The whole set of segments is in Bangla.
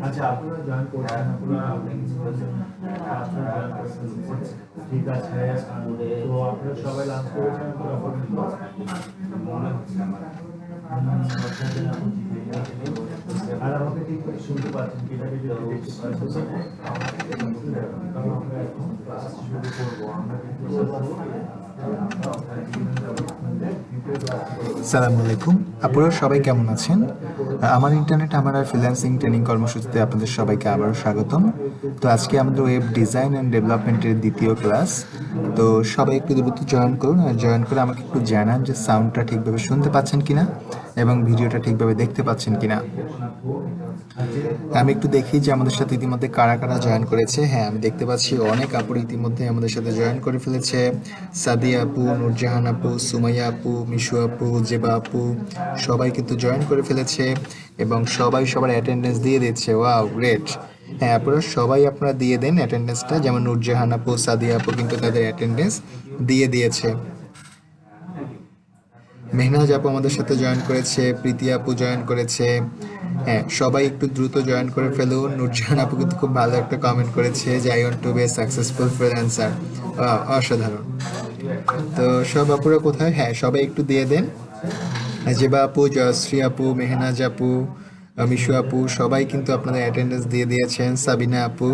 আচ্ছা আপনারা জয়েন করছেন ঠিক আছে তো আপনারা সবাই লাঞ্চ করেছেন আর আমাকে ঠিক করে শুনতে পাচ্ছেন কি এটাকে যদি দেখতে পাচ্ছেন আমরা এখন ক্লাস শুরু করবো আমরা আসসালামু আলাইকুম, আপনারা সবাই কেমন আছেন? আমার ইন্টারনেট আমার আর ফ্রিল্যান্সিং ট্রেনিং কর্মসূচিতে আপনাদের সবাইকে আবারও স্বাগতম। তো আজকে আমাদের ওয়েব ডিজাইন অ্যান্ড ডেভেলপমেন্টের দ্বিতীয় ক্লাস। তো সবাই একটু দ্রুত জয়েন করুন, আর জয়েন করে আমাকে একটু জানান যে সাউন্ডটা ঠিকভাবে শুনতে পাচ্ছেন কিনা এবং ভিডিওটা ঠিকভাবে দেখতে পাচ্ছেন কিনা। আমি একটু দেখি যে আমাদের সাথে ইতিমধ্যে কারা কারা জয়েন করেছে। হ্যাঁ, আমি দেখতে পাচ্ছি অনেক আপুর ইতিমধ্যে আমাদের সাথে জয়েন করে ফেলেছে। সাদিয়া আপু, নূরজাহান আপু, সুমাইয়া আপু, মিশু আপু, জেবা আপু সবাই কিন্তু জয়েন করে ফেলেছে এবং সবাই সবার অ্যাটেন্ডেন্স দিয়ে দিচ্ছে। Wow, great. হ্যাঁ, আপনারা সবাই আপনারা দিয়ে দেন অ্যাটেন্ডেন্সটা। যেমন নূরজাহান আপু, সাদিয়া আপু কিন্তু তাদের অ্যাটেন্ডেন্স দিয়ে দিয়েছে। মেহনাজ আপু আমাদের সাথে জয়েন করেছে, প্রীতি আপু জয়েন করেছে। হ্যাঁ, সবাই একটু দ্রুত জয়েন করে ফেলুন। নূরজাহান আপু কিন্তু খুব ভালো একটা কমেন্ট করেছে যে I want to be successful freelancer. অসাধারণ। তো সব আপুরা কোথায়? হ্যাঁ, সবাই একটু দিয়ে দেন। জেবা আপু, জয়শ্রী আপু, মেহনাজ আপু, মিশু আপু সবাই কিন্তু আপনাদের অ্যাটেন্ডেন্স দিয়ে দিয়েছেন। সাবিনা আপু,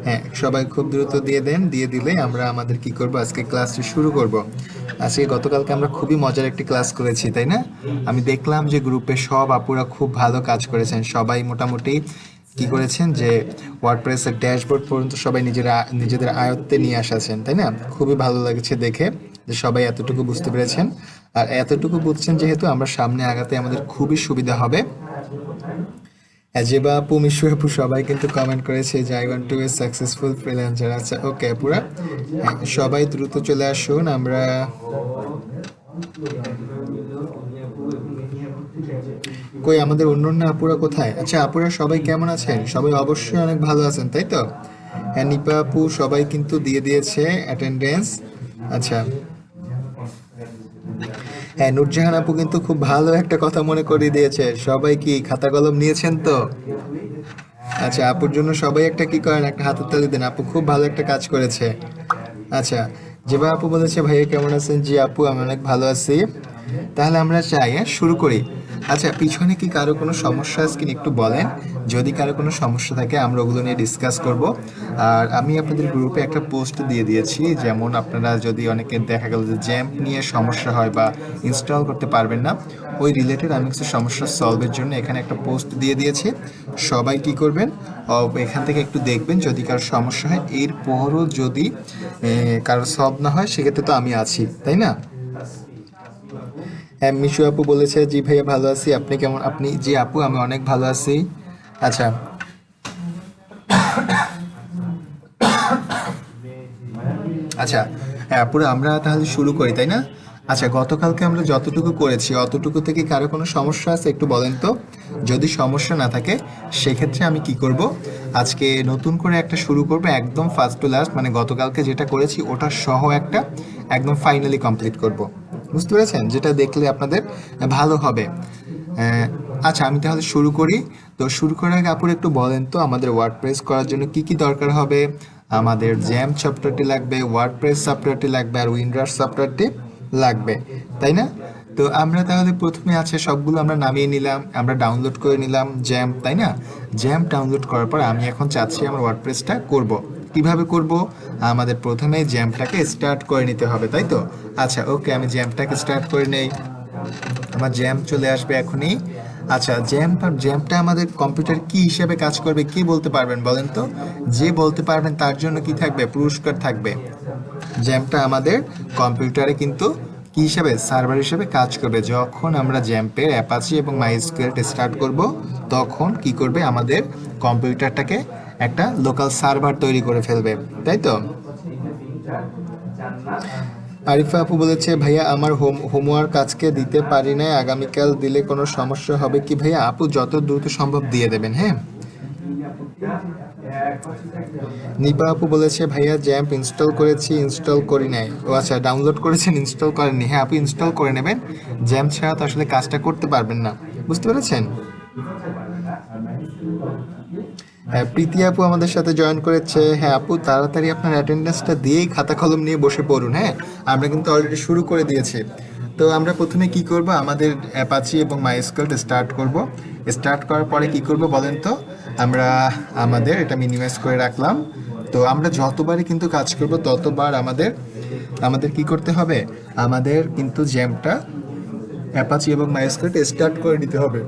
হ্যাঁ সবাই খুব দ্রুত দিয়ে দেন। দিয়ে দিলে আমরা আমাদের কি করব, আজকে ক্লাসটি শুরু করব। আজকে গতকালকে আমরা খুবই মজার একটি ক্লাস করেছি, তাই না? আমি দেখলাম যে গ্রুপে সব আপুরা খুব ভালো কাজ করেছেন। সবাই মোটামুটি কি করেছেন যে ওয়ার্ডপ্রেসের ড্যাশবোর্ড পর্যন্ত সবাই নিজেদের আয়ত্তে নিয়ে আসাছেন, তাই না? খুবই ভালো লাগছে দেখে যে সবাই এতটুকু বুঝতে পেরেছেন। আর এতটুকু বুঝছেন যেহেতু আমরা সামনে আগাতে আমাদের খুবই সুবিধা হবে। অ্যাজেবা আপু, মিশু আপু সবাই কিন্তু কমেন্ট করেছে যে I want to be successful freelancer. আচ্ছা, ওকে আপুরা, সবাই দ্রুত চলে আসুন। আমরা কই আমাদের অন্য আপুরা কোথায়? আচ্ছা আপুরা সবাই কেমন আছেন? সবাই অবশ্যই অনেক ভালো আছেন, তাই তো? হ্যাঁ, নিপা আপু সবাই কিন্তু দিয়ে দিয়েছে অ্যাটেন্ডেন্স। আচ্ছা, হ্যাঁ নূরজাহান আপু কিন্তু খুব ভালো একটা কথা মনে করিয়ে দিয়েছে। সবাই কি খাতা কলম নিয়েছেন তো? আচ্ছা, আপুর জন্য সবাই একটা কি করেন, একটা হাতের তালি দেন। আপু খুব ভালো একটা কাজ করেছে। আচ্ছা, যেবা আপু বলেছে ভাইয়া কেমন আছেন? জি আপু আমি অনেক ভালো আছি। তাহলে আমরা চাই শুরু করি। আচ্ছা, পিছনে কি কারো কোনো সমস্যা আছে কিনা একটু বলেন। যদি কারো কোনো সমস্যা থাকে আমরা ওগুলো নিয়ে ডিসকাস করব। আর আমি আপনাদের গ্রুপে একটা পোস্ট দিয়ে দিয়েছি, যেমন আপনারা যদি অনেকে দেখা গেল যে জ্যাম্প নিয়ে সমস্যা হয় বা ইনস্টল করতে পারবেন না, ওই রিলেটেড আমি কিছু সমস্যা সলভের জন্য এখানে একটা পোস্ট দিয়ে দিয়েছি। সবাই কি করবেন, এখান থেকে একটু দেখবেন যদি কারো সমস্যা হয়। এরপরও যদি কারো সলভ না হয় সেক্ষেত্রে তো আমি আছি, তাই না? হ্যাঁ, মিশু আপু বলেছে জি ভাইয়া ভালো আছি। আপনি কেমন? আপনি? জি আপু আমি অনেক ভালো আছি। আচ্ছা, আচ্ছা, হ্যাঁ পুরো আমরা তাহলে শুরু করি, তাই না? আচ্ছা, গতকালকে আমরা যতটুকু করেছি অতটুকু থেকে কারো কোনো সমস্যা আছে একটু বলেন তো। যদি সমস্যা না থাকে সেক্ষেত্রে আমি কি করব, আজকে নতুন করে একটা শুরু করব, একদম ফার্স্ট টু লাস্ট, মানে গতকালকে যেটা করেছি ওটা সহ একটা একদম ফাইনালি কমপ্লিট করব। বুঝতে পেরেছেন? যেটা দেখলে আপনাদের ভালো হবে। আচ্ছা, আমি তাহলে শুরু করি। তো শুরু করার আগে আপুর একটু বলেন তো আমাদের ওয়ার্ডপ্রেস করার জন্য কি কি দরকার হবে। আমাদের জ্যাম সফটওয়্যারটি লাগবে, ওয়ার্ডপ্রেস সফটওয়্যারটি লাগবে, আর উইন্ডার্স সফটওয়্যারটি লাগবে, তাই না? তো আমরা তাহলে প্রথমে আছে সবগুলো আমরা নামিয়ে নিলাম, আমরা ডাউনলোড করে নিলাম জ্যাম, তাই না? জ্যাম ডাউনলোড করার পর আমি এখন চাচ্ছি আমার ওয়ার্ডপ্রেসটা করব। কিভাবে করব? আমাদের প্রথমে জ্যামটাকে স্টার্ট করে নিতে হবে, তাই তো? আচ্ছা, ওকে, আমি জ্যামটাকে স্টার্ট করে নেই। আমার জ্যাম চলে আসবে এখনই। আচ্ছা, জ্যামটা আমাদের কম্পিউটার কি হিসেবে কাজ করবে কে বলতে পারবেন বলেন তো? যে বলতে পারবেন তার জন্য কি থাকবে? পুরস্কার থাকবে। জ্যামটা আমাদের কম্পিউটারে কিন্তু কি হিসেবে, সার্ভার হিসেবে কাজ করবে। যখন আমরা জ্যাম্পের অ্যাপাচি এবং মাইস্কুয়েল স্টার্ট করব তখন কি করবে, আমাদের কম্পিউটারটাকে একটা লোকাল সার্ভার তৈরি করে ফেলবে, তাই তো? আরিফা আপু বলেছে ভাইয়া আমার হোমওয়ার্ক আজকে দিতে পারি নাই, আগামীকাল দিলে কোনো সমস্যা হবে কি? ভাইয়া আপু যত দ্রুত সম্ভব দিয়ে দেবেন, হ্যাঁ। নিপা আপু বলেছে ভাইয়া জ্যাম্প ইনস্টল করেছি, ইনস্টল করি নাই। ও আচ্ছা, ডাউনলোড করেছেন, ইনস্টল করেননি। হ্যাঁ আপু, ইনস্টল করে নেবেন, জ্যাম্প ছাড়া তো আসলে কাজটা করতে পারবেন না, বুঝতে পেরেছেন? হ্যাঁ, প্রীতি আপু আমাদের সাথে জয়েন করেছে। হ্যাঁ আপু, তাড়াতাড়ি আপনার অ্যাটেন্ডেন্সটা দিয়েই খাতা কলম নিয়ে বসে পড়ুন। হ্যাঁ, আমরা কিন্তু অলরেডি শুরু করে দিয়েছি। তো আমরা প্রথমে কি করব, আমাদের অ্যাপাচি এবং মাইস্কুয়েলটা স্টার্ট করব। স্টার্ট করার পরে কি করব বলেন তো? আমরা আমাদের এটা মিনিমাইজ করে রাখলাম। তো আমরা যতবারই কিন্তু কাজ করব ততবার আমাদের আমাদের কি করতে হবে, আমাদের কিন্তু জ্যামটা অ্যাপাচি এবং মাইস্কুয়েলটা স্টার্ট করে নিতে হবে।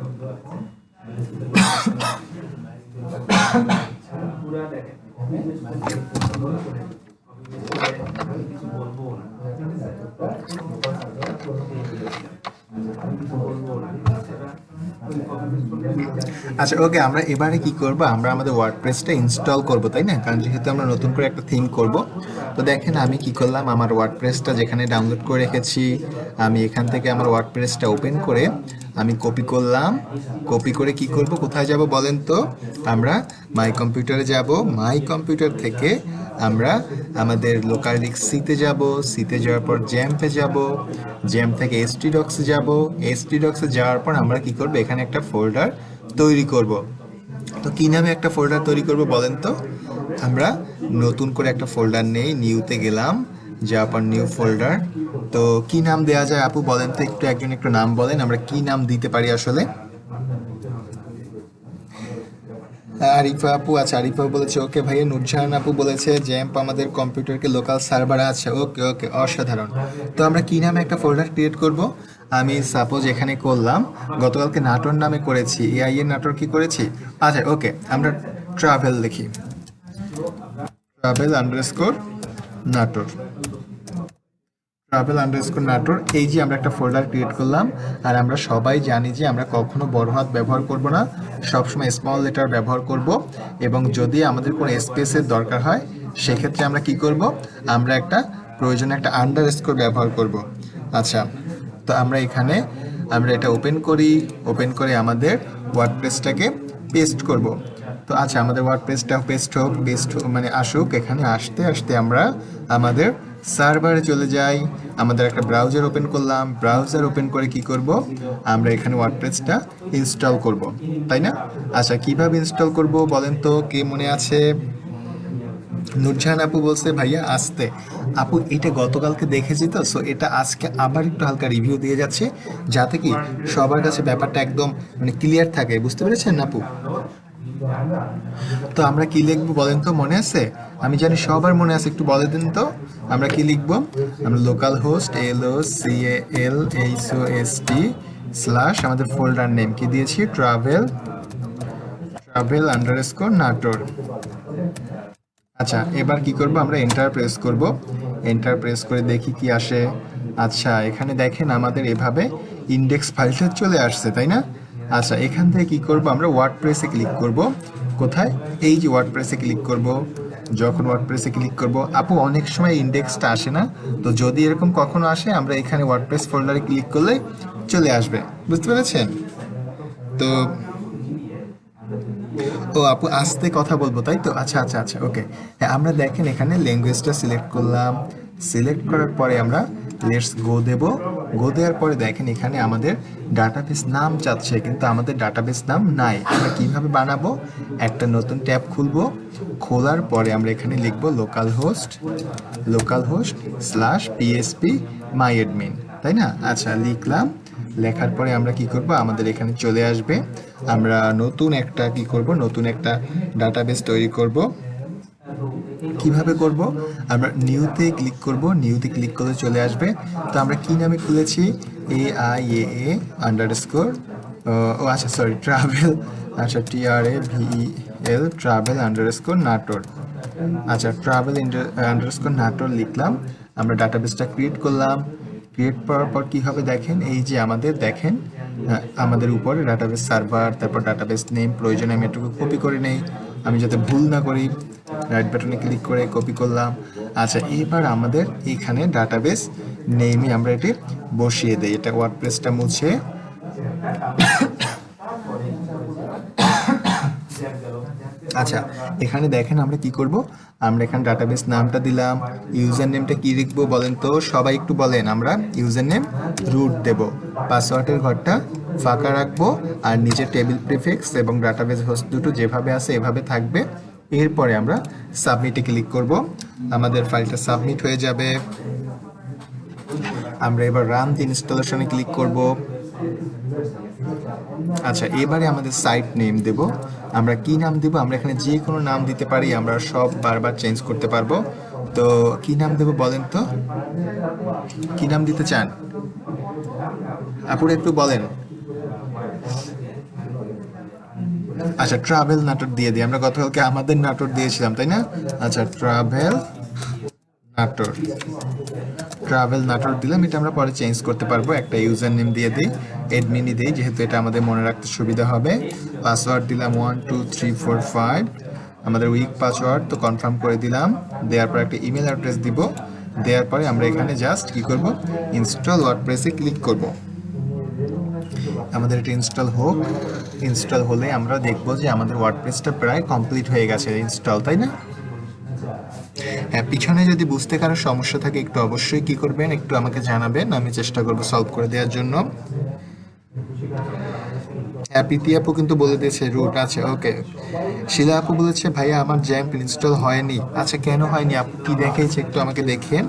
আচ্ছা ওকে, আমরা এবারে কি করব, আমরা আমাদের ওয়ার্ডপ্রেসটা ইনস্টল করব, তাই না? কারণ যেহেতু আমরা নতুন করে একটা থিম করব। তো দেখেন আমি কি করলাম, আমার ওয়ার্ডপ্রেসটা যেখানে ডাউনলোড করে রেখেছি, আমি এখান থেকে আমার ওয়ার্ডপ্রেসটা ওপেন করে আমি কপি করলাম। কপি করে কি করব, কোথায় যাব বলেন তো? আমরা মাই কম্পিউটারে যাব। মাই কম্পিউটার থেকে আমরা আমাদের লোকাল ডিস্ক সিতে যাব। সিতে যাওয়ার পর জ্যাম্পে যাব। জ্যাম্প থেকে এসটি ডক্সে যাব। এসটি ডক্সে যাওয়ার পর আমরা কি করব, এখানে একটা ফোল্ডার তৈরি করব। তো কি নামে একটা ফোল্ডার তৈরি করব বলেন তো? আমরা নতুন করে একটা ফোল্ডার নেই, নিউতে গেলাম, যাওয়ার পর নিউ ফোল্ডার। তো কি নাম দেওয়া যায় আপু বলেন তো? একজন একটু নাম বলেন, আমরা কি নাম দিতে পারি আসলে? আরিফা আপু, আচ্ছা আরিফা বলেছে ওকে ভাইয়া। নুরজাহান আপু বলেছে জ্যাম্প আমাদের কম্পিউটারকে লোকাল সার্ভার আছে। ওকে ওকে, অসাধারণ। তো আমরা কি নামে একটা ফোল্ডার ক্রিয়েট করব? আমি সাপোজ এখানে করলাম, গতকালকে নাটোর নামে করেছি, এআই এর নাটোর কি করেছি। আচ্ছা ওকে, আমরা ট্রাভেল লিখি, travel underscore Natore, travel underscore Natore. এই যে আমরা একটা ফোল্ডার ক্রিয়েট করলাম। আর আমরা সবাই জানি যে আমরা কখনো বড় হাত ব্যবহার করব না, সবসময় স্মল লেটার ব্যবহার করব। এবং যদি আমাদের কোনো স্পেসের দরকার হয় সেক্ষেত্রে আমরা কি করব, আমরা একটা প্রয়োজনে একটা আন্ডারস্কোর ব্যবহার করব। আচ্ছা, তো আমরা এখানে আমরা এটা ওপেন করি, ওপেন করে আমাদের ওয়ার্ডপ্রেসটাকে পেস্ট করব। তো আচ্ছা, আমাদের ওয়ার্ডপ্রেসটা পেস্ট হোক, মানে আসুক। এখানে আসতে আসতে আমরা আমাদের সার্ভারে চলে যাই। আমাদের একটা ব্রাউজার ওপেন করলাম, ব্রাউজার ওপেন করে কি করব, আমরা এখানে ওয়ার্ডপ্রেসটা ইনস্টল করব, তাই না? আচ্ছা, কিভাবে ইনস্টল করব বলেন তো, কে মনে আছে? নুরজাহান আপু বলছে ভাইয়া আসতে। আপু এটা গতকালকে দেখেছি, তো সো এটা আজকে আবার একটু হালকা রিভিউ দিয়ে যাচ্ছে, যাতে কি সবার কাছে ব্যাপারটা একদম মানে ক্লিয়ার থাকে, বুঝতে পেরেছেন আপু? তো আমরা কি লিখবো বলেন তো, মনে আছে? আমি জানি সবার মনে আছে, একটু বলে দিন তো আমরা কি লিখবো। আমরা লোকাল হোস্ট LOCALHOST স্ল্যাশ আমাদের ফোল্ডার নেম কি দিয়েছি, ট্রাভেল আন্ডারস্কোর নাটোর। আচ্ছা, এবার কি করব, আমরা এন্টার প্রেস করব। এন্টার প্রেস করে দেখি কি আসে। আচ্ছা, এখানে দেখেন আমাদের এভাবে ইন্ডেক্স ফাইলটা চলে আসছে, তাই না? আচ্ছা, এখান থেকে কি করব, আমরা ওয়ার্ডপ্রেসে ক্লিক করব। কোথায়? এই যে ওয়ার্ডপ্রেসে ক্লিক করব। যখন ওয়ার্ডপ্রেসে ক্লিক করব, আপু অনেক সময় ইন্ডেক্সটা আসে না, তো যদি এরকম কখনো আসে আমরা এখানে ওয়ার্ডপ্রেস ফোল্ডারে ক্লিক করলে চলে আসবে, বুঝতে পেরেছেন? তো ও আপু আস্তে কথা বলবো, তাই তো? আচ্ছা আচ্ছা আচ্ছা, ওকে। হ্যাঁ, আমরা দেখেন এখানে ল্যাঙ্গুয়েজটা সিলেক্ট করলাম। সিলেক্ট করার পরে আমরা লেটস গো দেব। গো দেওয়ার পরে দেখেন এখানে আমাদের ডাটাবেস নাম চাচ্ছে, কিন্তু আমাদের ডাটাবেস নাম নাই। আমরা কিভাবে বানাবো, একটা নতুন ট্যাব খুলবো। খোলার পরে আমরা এখানে লিখবো লোকাল হোস্ট স্ল্যাশ পিএসপি মাই অ্যাডমিন, তাই না? আচ্ছা, লিখলাম। লেখার পরে আমরা কি করব, আমাদের এখানে চলে আসবে। আমরা নতুন একটা কি করব, নতুন একটা ডাটাবেস তৈরি করব। কিভাবে করব, আমরা নিউতে ক্লিক করব। নিউতে ক্লিক করলে চলে আসবে। তো আমরা কি নামে খুলেছি, AIAA আন্ডারস্কোর, ও আচ্ছা সরি, ট্রাভেল, আচ্ছা TRAVEL ট্রাভেল আন্ডারস্কোর নাটোর। আচ্ছা, ট্রাভেল আন্ডারস্কোর নাটোর লিখলাম। আমরা ডাটাবেসটা ক্রিয়েট করলাম। ক্রিয়েট করার পর কি হবে দেখেন, এই যে আমাদের দেখেন আমাদের উপরে ডাটাবেস সার্ভার, তারপর ডাটাবেস নেম, প্রয়োজনে আমি এটুকু কপি করে নেই, আমি যাতে ভুল না করি। রাইট বাটনে ক্লিক করে কপি করলাম। আচ্ছা, এবার আমাদের এখানে ডাটাবেস নেমে আমরা এটি বসিয়ে দেই। এটা ওয়ার্ডপ্রেসটা মুছে আচ্ছা, এখানে দেখেন আমরা কি করব, আমরা এখানে ডাটাবেস নামটা দিলাম, ইউজার নেমটা কি লিখবো বলেন তো, সবাই একটু বলেন। আমরা ইউজার নেম রুট দেব, পাসওয়ার্ডের ঘরটা ফাঁকা রাখবো, আর নিচে টেবিল প্রিফিক্স এবং ডাটাবেস হোস্ট দুটো যেভাবে আছে এভাবে থাকবে। এরপরে আমরা সাবমিটে ক্লিক করব, আমাদের ফাইলটা সাবমিট হয়ে যাবে। আমরা এবার রান ইনস্টলেশনে ক্লিক করব। আচ্ছা, এবারে আমাদের সাইট নেম দেব। আমরা কি নাম দেব? আমরা এখানে যে কোনো নাম দিতে পারি, আমরা সব বারবার চেঞ্জ করতে পারবো। তো কি নাম দেব বলেন তো, কি নাম দিতে চান আপুরা একটু বলেন। আচ্ছা, ট্রাভেল নাটক দিয়ে দিই, আমরা গতকালকে আমাদের নাটক দিয়েছিলাম তাই না? আচ্ছা, ট্রাভেল নাটক, ট্রাভেল নাটক দিলাম। এটা আমরা পরে চেঞ্জ করতে পারবো। একটা ইউজার নেম দিয়ে দিই, এডমিনই দিই, যেহেতু এটা আমাদের মনে রাখতে সুবিধা হবে। পাসওয়ার্ড দিলাম 1 2 3 4 5, আমাদের উইক পাসওয়ার্ড, তো কনফার্ম করে দিলাম। দেওয়ার পর একটা ইমেল অ্যাড্রেস দিব। দেওয়ার পরে আমরা এখানে জাস্ট কি করব, ইনস্টল ওয়ার্ডপ্রেসে ক্লিক করব। আমাদের এটা ইনস্টল হোক। ইনস্টল হলে আমরা দেখব যে আমাদের ওয়ার্ডপ্রেসটা প্রায় কমপ্লিট হয়ে গেছে ইনস্টল, তাই না? হ্যাঁ, পিছনে যদি বুঝতে কারো সমস্যা থাকে একটু অবশ্যই কি করবেন, একটু আমাকে জানাবেন, আমি চেষ্টা করব সলভ করে দেওয়ার জন্য। হ্যাঁ, প্রীতি আপু কিন্তু বলে দিয়েছে রুট আছে। ওকে, শিলা আপু বলেছে ভাইয়া আমার জ্যাম্প ইনস্টল হয়নি। আচ্ছা, কেন হয়নি আপু, কি দেখাইছে একটু আমাকে দেখেন।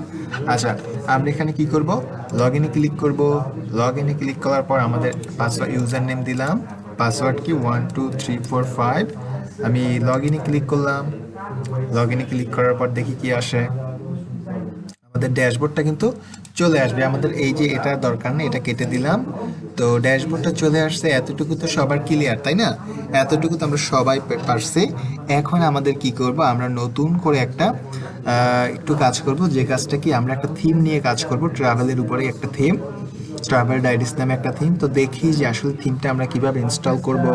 আচ্ছা, আমরা এখানে কি করব, লগ ইনে ক্লিক করব। লগ ইনে ক্লিক করার পর আমাদের পাসওয়ার্ড ইউজার নেম দিলাম, পাসওয়ার্ড কি 1 2 3 4 5। আমি লগ ইনে ক্লিক করলাম। লগ ইনে ক্লিক করার পর দেখি কি আসে। আমাদের ড্যাশবোর্ডটা কিন্তু চলে আসবে। আমাদের এই যে এটার দরকার নেই, এটা কেটে দিলাম। তো ড্যাশবোর্ডটা চলে আসছে, এতটুকু তো সবার ক্লিয়ার তাই না? এতটুকু তো আমরা সবাই পারছি। এখন আমাদের কি করব, আমরা নতুন করে একটা একটু কাজ করব। যে কাজটা কি, আমরা একটা থিম নিয়ে কাজ করব, ট্রাভেলের উপরে একটা থিম, ট্রাভেল ডায়েরিস নামে একটা থিম। তো দেখি যে আসলে থিমটা আমরা কিভাবে ইনস্টল করব,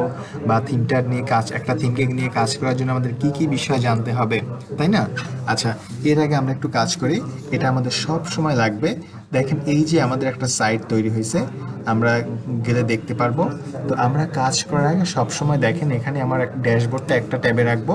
বা থিমটা নিয়ে কাজ, একটা থিমকে নিয়ে কাজ করার জন্য আমাদের কি কি বিষয় জানতে হবে, তাই না? আচ্ছা, এর আগে আমরা একটু কাজ করি, এটা আমাদের সব সময় লাগবে। দেখেন এই যে আমাদের একটা সাইট তৈরি হয়েছে, আমরা গেলে দেখতে পারবো। তো আমরা কাজ করার আগে সব সময় দেখেন এখানে আমার ড্যাশবোর্ডটা একটা ট্যাবে রাখবো,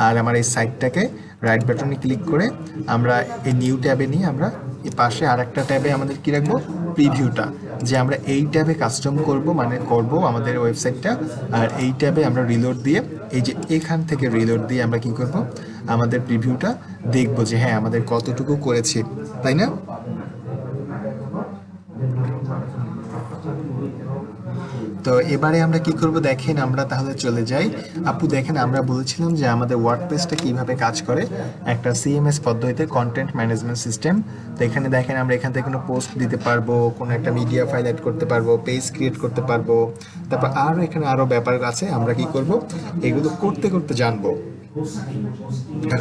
আর আমার এই সাইটটাকে রাইট বাটনে ক্লিক করে আমরা এই নিউ ট্যাবে নিয়ে আমরা এই পাশে আর একটা ট্যাবে আমাদের কি রাখবো, প্রিভিউটা, যে আমরা এই ট্যাবে কাস্টম করব, মানে করব আমাদের ওয়েবসাইটটা। আর এই ট্যাবে আমরা রিলোড দিয়ে, এই যে এখান থেকে রিলোড দিয়ে আমরা কি করব, আমাদের প্রিভিউটা দেখবো যে হ্যাঁ আমাদের কতটুকু করেছি, তাই না? তো এবারে আমরা কি করব দেখেন, আমরা তাহলে চলে যাই। আপু দেখেন, আমরা বলেছিলাম যে আমাদের ওয়ার্ডপ্রেসটা কিভাবে কাজ করে, একটা সিএমএস পদ্ধতিতে, কন্টেন্ট ম্যানেজমেন্ট সিস্টেম। তো এখানে দেখেন আমরা এখান থেকে কোনো পোস্ট দিতে পারবো, কোনো একটা মিডিয়া ফাইল অ্যাড করতে পারবো, পেজ ক্রিয়েট করতে পারবো। তারপর আরও এখানে আরও ব্যাপার আছে, আমরা কি করব, এগুলো করতে করতে জানবো।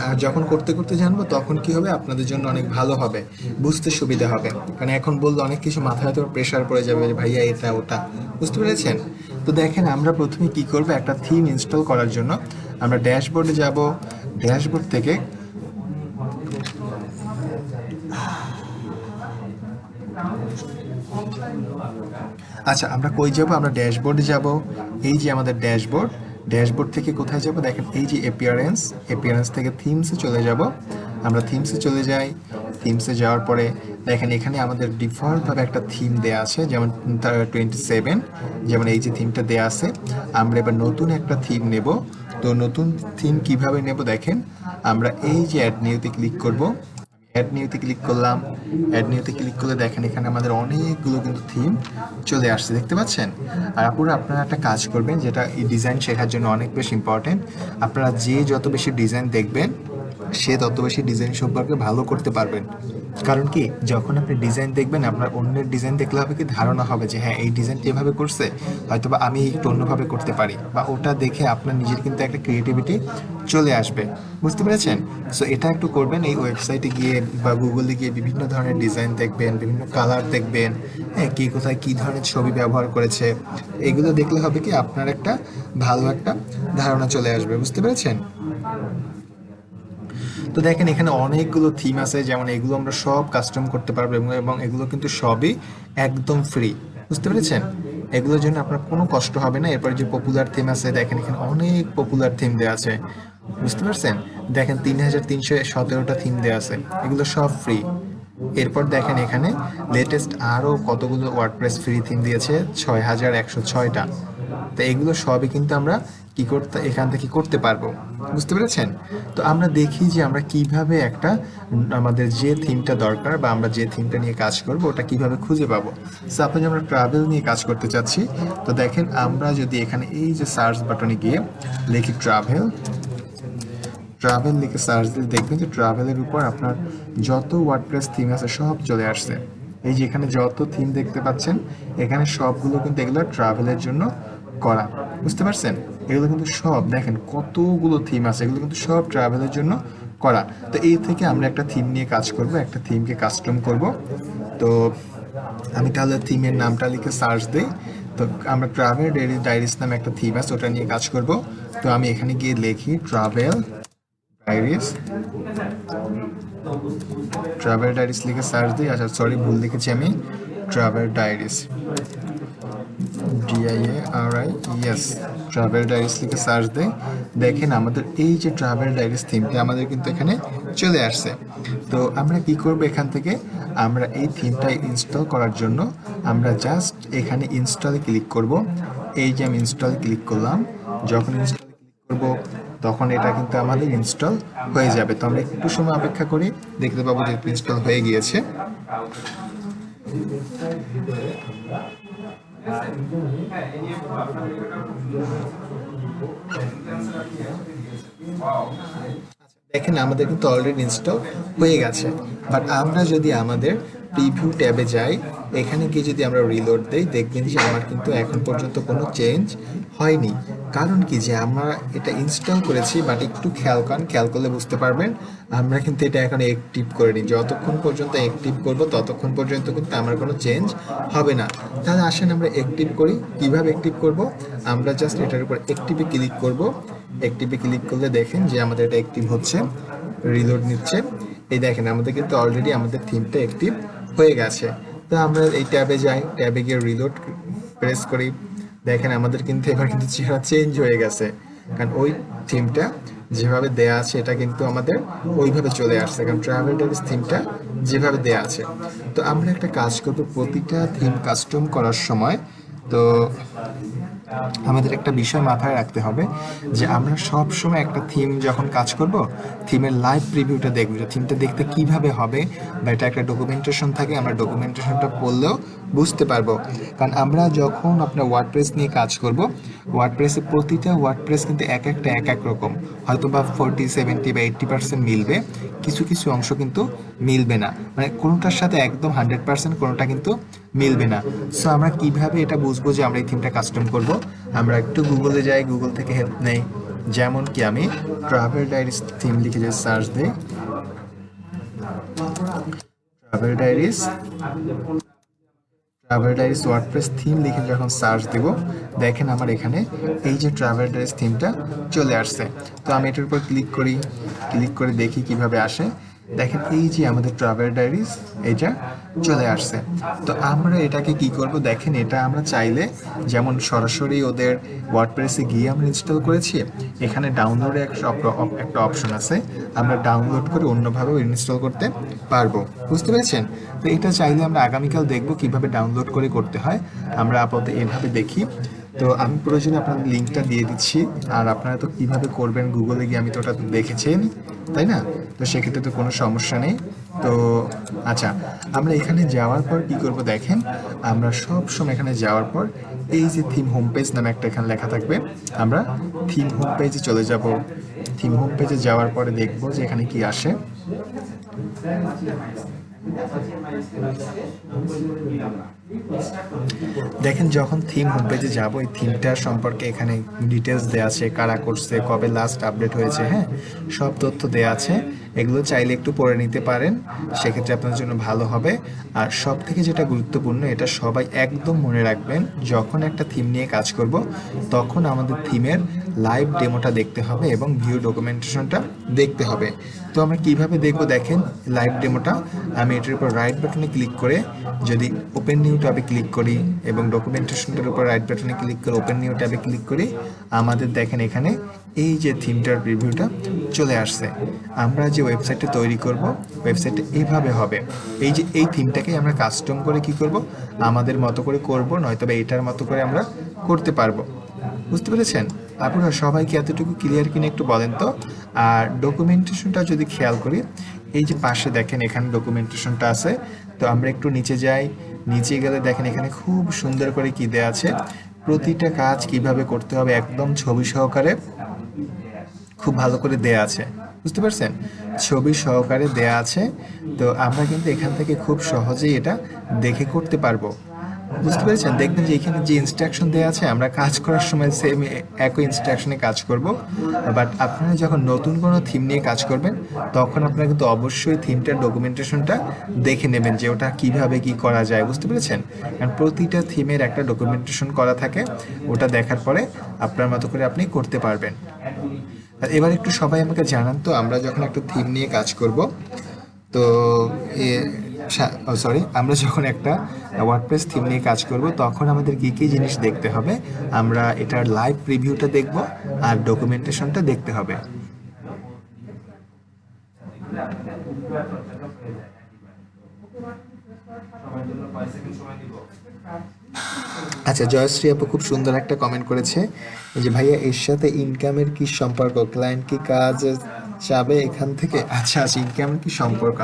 আর যখন করতে করতে জানবো তখন কি হবে, আপনাদের জন্য অনেক ভালো হবে, বুঝতে সুবিধা হবে। কারণ এখন বললে অনেক কিছু মাথায় হয়তো প্রেশার পড়ে যাবে যে ভাইয়া এটা ওটা, বুঝতে পেরেছেন? তো দেখেন আমরা প্রথমে কি করব, একটা থিম ইনস্টল করার জন্য আমরা ড্যাশবোর্ডে যাব। ড্যাশবোর্ড থেকে আচ্ছা, আমরা কই যাব, আমরা ড্যাশবোর্ডে যাব। এই যে আমাদের ড্যাশবোর্ড, ড্যাশবোর্ড থেকে কোথায় যাব দেখেন, এই যে অ্যাপিয়ারেন্স, অ্যাপিয়ারেন্স থেকে থিমসে চলে যাব। আমরা থিমসে চলে যাই। থিমসে যাওয়ার পরে দেখেন এখানে আমাদের ডিফল্টভাবে একটা থিম দেয়া আছে, যেমন 27, যেমন এই যে থিমটা দেয়া আছে। আমরা এবার নতুন একটা থিম নেব। তো নতুন থিম কিভাবে নেব দেখেন, আমরা এই যে অ্যাড নিউতে ক্লিক করব। অ্যাড নিউতে ক্লিক করলাম। অ্যাড নিউতে ক্লিক করলে দেখেন এখানে আমাদের অনেকগুলো কিন্তু থিম চলে আসছে, দেখতে পাচ্ছেন? আর আপুরা আপনারা একটা কাজ করবেন, যেটা এই ডিজাইন শেখার জন্য অনেক বেশি ইম্পর্টেন্ট। আপনারা যে যত বেশি ডিজাইন দেখবেন, সে তত বেশি ডিজাইন সম্পর্কে ভালো করতে পারবেন। কারণ কি, যখন আপনি ডিজাইন দেখবেন, আপনার অন্যের ডিজাইন দেখলে হবে কি, ধারণা হবে যে হ্যাঁ এই ডিজাইনটি এভাবে করছে, হয়তোবা আমি একটু অন্যভাবে করতে পারি, বা ওটা দেখে আপনার নিজের কিন্তু একটা ক্রিয়েটিভিটি চলে আসবে, বুঝতে পেরেছেন? সো এটা একটু করবেন, এই ওয়েবসাইটে গিয়ে বা গুগলে গিয়ে বিভিন্ন ধরনের ডিজাইন দেখবেন, বিভিন্ন কালার দেখবেন, হ্যাঁ কে কোথায় কী ধরনের ছবি ব্যবহার করেছে, এগুলো দেখলে হবে কি আপনার একটা ভালো একটা ধারণা চলে আসবে, বুঝতে পেরেছেন? তো দেখেন এখানে অনেকগুলো থিম আছে, যেমন এগুলো আমরা সব কাস্টম করতে পারবো এবং এগুলো কিন্তু সবই একদম ফ্রি, বুঝতে পেরেছেন? এগুলোর জন্য আপনার কোনো কষ্ট হবে না। এরপরে যে পপুলার থিম আছে, দেখেন এখানে অনেক পপুলার থিম দেওয়া আছে, বুঝতে পারছেন? দেখেন 3317টা থিম দেওয়া আছে, এগুলো সব ফ্রি। এরপর দেখেন এখানে লেটেস্ট আরও কতগুলো ওয়ার্ডপ্রেস ফ্রি থিম দিয়েছে, 6106টা। তো এগুলো সবই কিন্তু আমরা কি করতে এখান থেকে করতে পারবো, বুঝতে পেরেছেন? তো আমরা দেখি যে আমরা কিভাবে একটা আমাদের যে থিমটা দরকার বা আমরা যে থিমটা নিয়ে কাজ করব ওটা কিভাবে খুঁজে পাবো। সাপোজ আমরা ট্রাভেল নিয়ে কাজ করতে চাচ্ছি, তো দেখেন আমরা যদি এখানে এই যে সার্চ বাটনে গিয়ে লিখি ট্রাভেল লিখে সার্চ দিলে দেখবেন যে ট্রাভেলের উপর আপনার যত ওয়ার্ডপ্রেস থিম আছে সব চলে আসছে। এই যে এখানে যত থিম দেখতে পাচ্ছেন, এখানে সবগুলো কিন্তু এগুলো ট্রাভেলের জন্য করা, বুঝতে পারছেন? এগুলো কিন্তু সব দেখেন কতগুলো থিম আছে, এগুলো কিন্তু সব ট্রাভেলের জন্য করা। তো এই থেকে আমরা একটা থিম নিয়ে কাজ করব, একটা থিমকে কাস্টম করব। তো আমি তাহলে থিমের নামটা লিখে সার্চ দিই। তো আমরা ট্রাভেল ডায়েরিজ নামে একটা থিম আছে, ওটা নিয়ে কাজ করব। তো আমি এখানে গিয়ে লিখি ট্রাভেল ডায়েরিজ লিখে সার্চ দিই। আচ্ছা সরি, ভুল লিখেছি আমি, travel diaries DIARI, yes, travel diaries লিখে সার্চ দেই। দেখেন আমাদের এই যে ট্রাভেল ডায়েরিজ থিমটা আমাদের কিন্তু এখানে চলে আসছে। তো আমরা কি করব, এখান থেকে আমরা এই থিমটা ইনস্টল করার জন্য আমরা জাস্ট এখানে ইনস্টলে ক্লিক করব। এই যে আমি ইনস্টল ক্লিক করলাম, যখন ইনস্টল ক্লিক করব তখন এটা কিন্তু আমাদের ইনস্টল হয়ে যাবে। তো আমরা একটু সময় অপেক্ষা করি, দেখতে পাবো যে ইনস্টল হয়ে গিয়েছে। দেখেন আমাদের কিন্তু অলরেডি ইনস্টল হয়ে গেছে। বাট আমরা যদি আমাদের প্রিভিউ ট্যাবে যাই, এখানে গিয়ে যদি আমরা রিলোড দেই, দেখবেন যে আমার কিন্তু এখন পর্যন্ত কোনো চেঞ্জ হয়নি। কারণ কি, যে আমরা এটা ইনস্টল করেছি, বাট একটু খেয়াল করলে বুঝতে পারবেন আমরা কিন্তু এটা এখন অ্যাক্টিভ করিনি। যতক্ষণ পর্যন্ত অ্যাক্টিভ করব ততক্ষণ পর্যন্ত কিন্তু আমার কোনো চেঞ্জ হবে না। তাহলে আসেন আমরা অ্যাক্টিভ করি। কিভাবে অ্যাক্টিভ করব, আমরা জাস্ট এটার উপর অ্যাক্টিভে ক্লিক করব। অ্যাক্টিভে ক্লিক করলে দেখেন যে আমাদের এটা অ্যাক্টিভ হচ্ছে, রিলোড নিচ্ছে। এই দেখেন আমাদের কিন্তু অলরেডি আমাদের থিমটা অ্যাক্টিভ হয়ে গেছে। তো আমরা এই ট্যাবে যাই, ট্যাবে গিয়ে রিলোড প্রেস করি, দেখেন আমাদের কিন্তু এবার কিন্তু চেহারা চেঞ্জ হয়ে গেছে। কারণ ওই থিমটা যেভাবে দেয়া আছে এটা কিন্তু আমাদের ওইভাবে চলে আসছে, কারণ ট্রাভেল ডায়েরিজ থিমটা যেভাবে দেয়া আছে। তো আমরা একটা কাজ করব, প্রতিটা থিম কাস্টম করার সময় তো আমাদের একটা বিষয় মাথায় রাখতে হবে যে আমরা সব সময় একটা থিম যখন কাজ করব, থিমের লাইভ প্রিভিউটা দেখব যে থিমটা দেখতে কিভাবে হবে, বা এটা একটা ডকুমেন্টেশন থাকে, আমরা ডকুমেন্টেশনটা পড়লেও বুঝতে পারবো। কারণ আমরা যখন আপনার ওয়ার্ডপ্রেস নিয়ে কাজ করব, ওয়ার্ডপ্রেসে প্রতিটা ওয়ার্ডপ্রেস কিন্তু এক এক রকম, হয়তো বা 40, 70 বা 80% মিলবে, কিছু কিছু অংশ কিন্তু মিলবে না, মানে কোনোটার সাথে একদম 100% কোনোটা কিন্তু মিলবে না। সো আমরা কিভাবে এটা বুঝবো যে আমরা এই থিমটা কাস্টম করব? আমরা একটু গুগলে যাই, গুগল থেকে হেল্প নেই। যেমন কি আমি ট্রাভেল ডায়েরিজ থিম লিখে যে সার্চ দিই, ট্রাভেল ডায়েরিজ ওয়ার্ডপ্রেস থিম লিখে যখন সার্চ দেব, দেখেন আমার এখানে এই যে ট্রাভেল ডায়েরিজ থিমটা চলে আসছে। তো আমি এটার উপর ক্লিক করে দেখি কিভাবে আসে। দেখেন এই যে আমাদের ট্রাভেল ডায়েরিজ এটা চলে আসছে। তো আমরা এটাকে কি করব, দেখেন এটা আমরা চাইলে যেমন সরাসরি ওদের ওয়ার্ডপ্রেসে গিয়ে আমরা ইনস্টল করেছি, এখানে ডাউনলোডে একটা অপশন আছে, আমরা ডাউনলোড করে অন্যভাবেও ইনস্টল করতে পারবো, বুঝতে পেরেছেন? তো এটা চাইলে আমরা আগামীকাল দেখব কিভাবে ডাউনলোড করে করতে হয়। আমরা আপাতত এভাবে দেখি। তো আমি প্রয়োজনে আপনাদের লিঙ্কটা দিয়ে দিচ্ছি, আর আপনারা তো কিভাবে করবেন গুগলে গিয়ে আমি তো ওটা দেখেছেন, তাই না? তো সেক্ষেত্রে তো কোনো সমস্যা নেই। তো আচ্ছা, আমরা এখানে যাওয়ার পর কি করব, দেখেন আমরা সব সময় এখানে যাওয়ার পর এই যে থিম হোম পেজ নামে একটা এখানে লেখা থাকবে, আমরা থিম হোম পেজে চলে যাব। থিম হোম পেজে যাওয়ার পরে দেখব যে এখানে কি আসে। দেখেন যখন থিম হোম পেজে যাবো, এই থিমটার সম্পর্কে এখানে ডিটেলস দেওয়া আছে, কারা করছে, কবে লাস্ট আপডেট হয়েছে, হ্যাঁ, সব তথ্য দেওয়া আছে। এগুলো চাইলে একটু পড়ে নিতে পারেন, সেক্ষেত্রে আপনার জন্য ভালো হবে। আর সব থেকে যেটা গুরুত্বপূর্ণ, এটা সবাই একদম মনে রাখবেন, যখন একটা থিম নিয়ে কাজ করব তখন আমাদের থিমের লাইভ ডেমোটা দেখতে হবে এবং ভিউ ডকুমেন্টেশনটা দেখতে হবে। তো আমরা কিভাবে দেখব, দেখেন লাইভ ডেমোটা। আমি এটার উপর রাইট বাটনে ক্লিক করে যদি ওপেন নিউ ট্যাবে ক্লিক করি এবং ডকুমেন্টেশনটার উপর রাইট বাটনে ক্লিক করে ওপেন নিউ ট্যাবে ক্লিক করি, আমাদের দেখেন এখানে এই যে থিমটার প্রিভিউটা চলে আসছে। আমরা যে ওয়েবসাইটটা তৈরি করব, ওয়েবসাইটটা এইভাবে হবে। এই যে এই থিমটাকে আমরা কাস্টম করে কি করব, আমাদের মতো করে করব, নয়তোবা এটার মতো করে আমরা করতে পারবো। বুঝতে পেরেছেন? আপনারা সবাইকে এতটুকু ক্লিয়ার কিনা একটু বলেন তো। আর ডকুমেন্টেশনটা যদি খেয়াল করি, এই যে পাশে দেখেন এখানে ডকুমেন্টেশনটা আছে। তো আমরা একটু নিচে যাই, নিচে গেলে দেখেন এখানে খুব সুন্দর করে কি দেয়া আছে, প্রতিটা কাজ কিভাবে করতে হবে একদম ছবি সহকারে খুব ভালো করে দেয়া আছে। বুঝতে পারছেন? ছবি সহকারে দেয়া আছে। তো আমরা কিন্তু এখান থেকে খুব সহজেই এটা দেখে করতে পারবো। বুঝতে পেরেছেন? দেখবেন যে এখানে যে ইনস্ট্রাকশন দেওয়া আছে, আমরা কাজ করার সময় সেম একই ইনস্ট্রাকশনে কাজ করব। বাট আপনারা যখন নতুন কোনো থিম নিয়ে কাজ করবেন, তখন আপনারা কিন্তু অবশ্যই থিমটার ডকুমেন্টেশনটা দেখে নেবেন যে ওটা কিভাবে কি করা যায়। বুঝতে পেরেছেন? কারণ প্রতিটা থিমের একটা ডকুমেন্টেশন করা থাকে, ওটা দেখার পরে আপনার মতো করে আপনি করতে পারবেন। আর এবার একটু সবাই আমাকে জানান তো, আমরা যখন একটা থিম নিয়ে কাজ করব, তো সরি, আমরা যখন একটা ওয়ার্ডপ্রেস থিম নিয়ে কাজ করব, তখন আমাদের কী কী জিনিস দেখতে হবে, আমরা এটার লাইভ প্রিভিউটা দেখব আর ডকুমেন্টেশনটা দেখতে হবে। আচ্ছা, জয়শ্রী আপু খুব সুন্দর একটা কমেন্ট করেছে যে ভাইয়া এর সাথে ইনকামের কি সম্পর্ক, ক্লায়েন্ট কি কাজ চাবে এখান থেকে? আচ্ছা আচ্ছা, ইনকামের কি সম্পর্ক?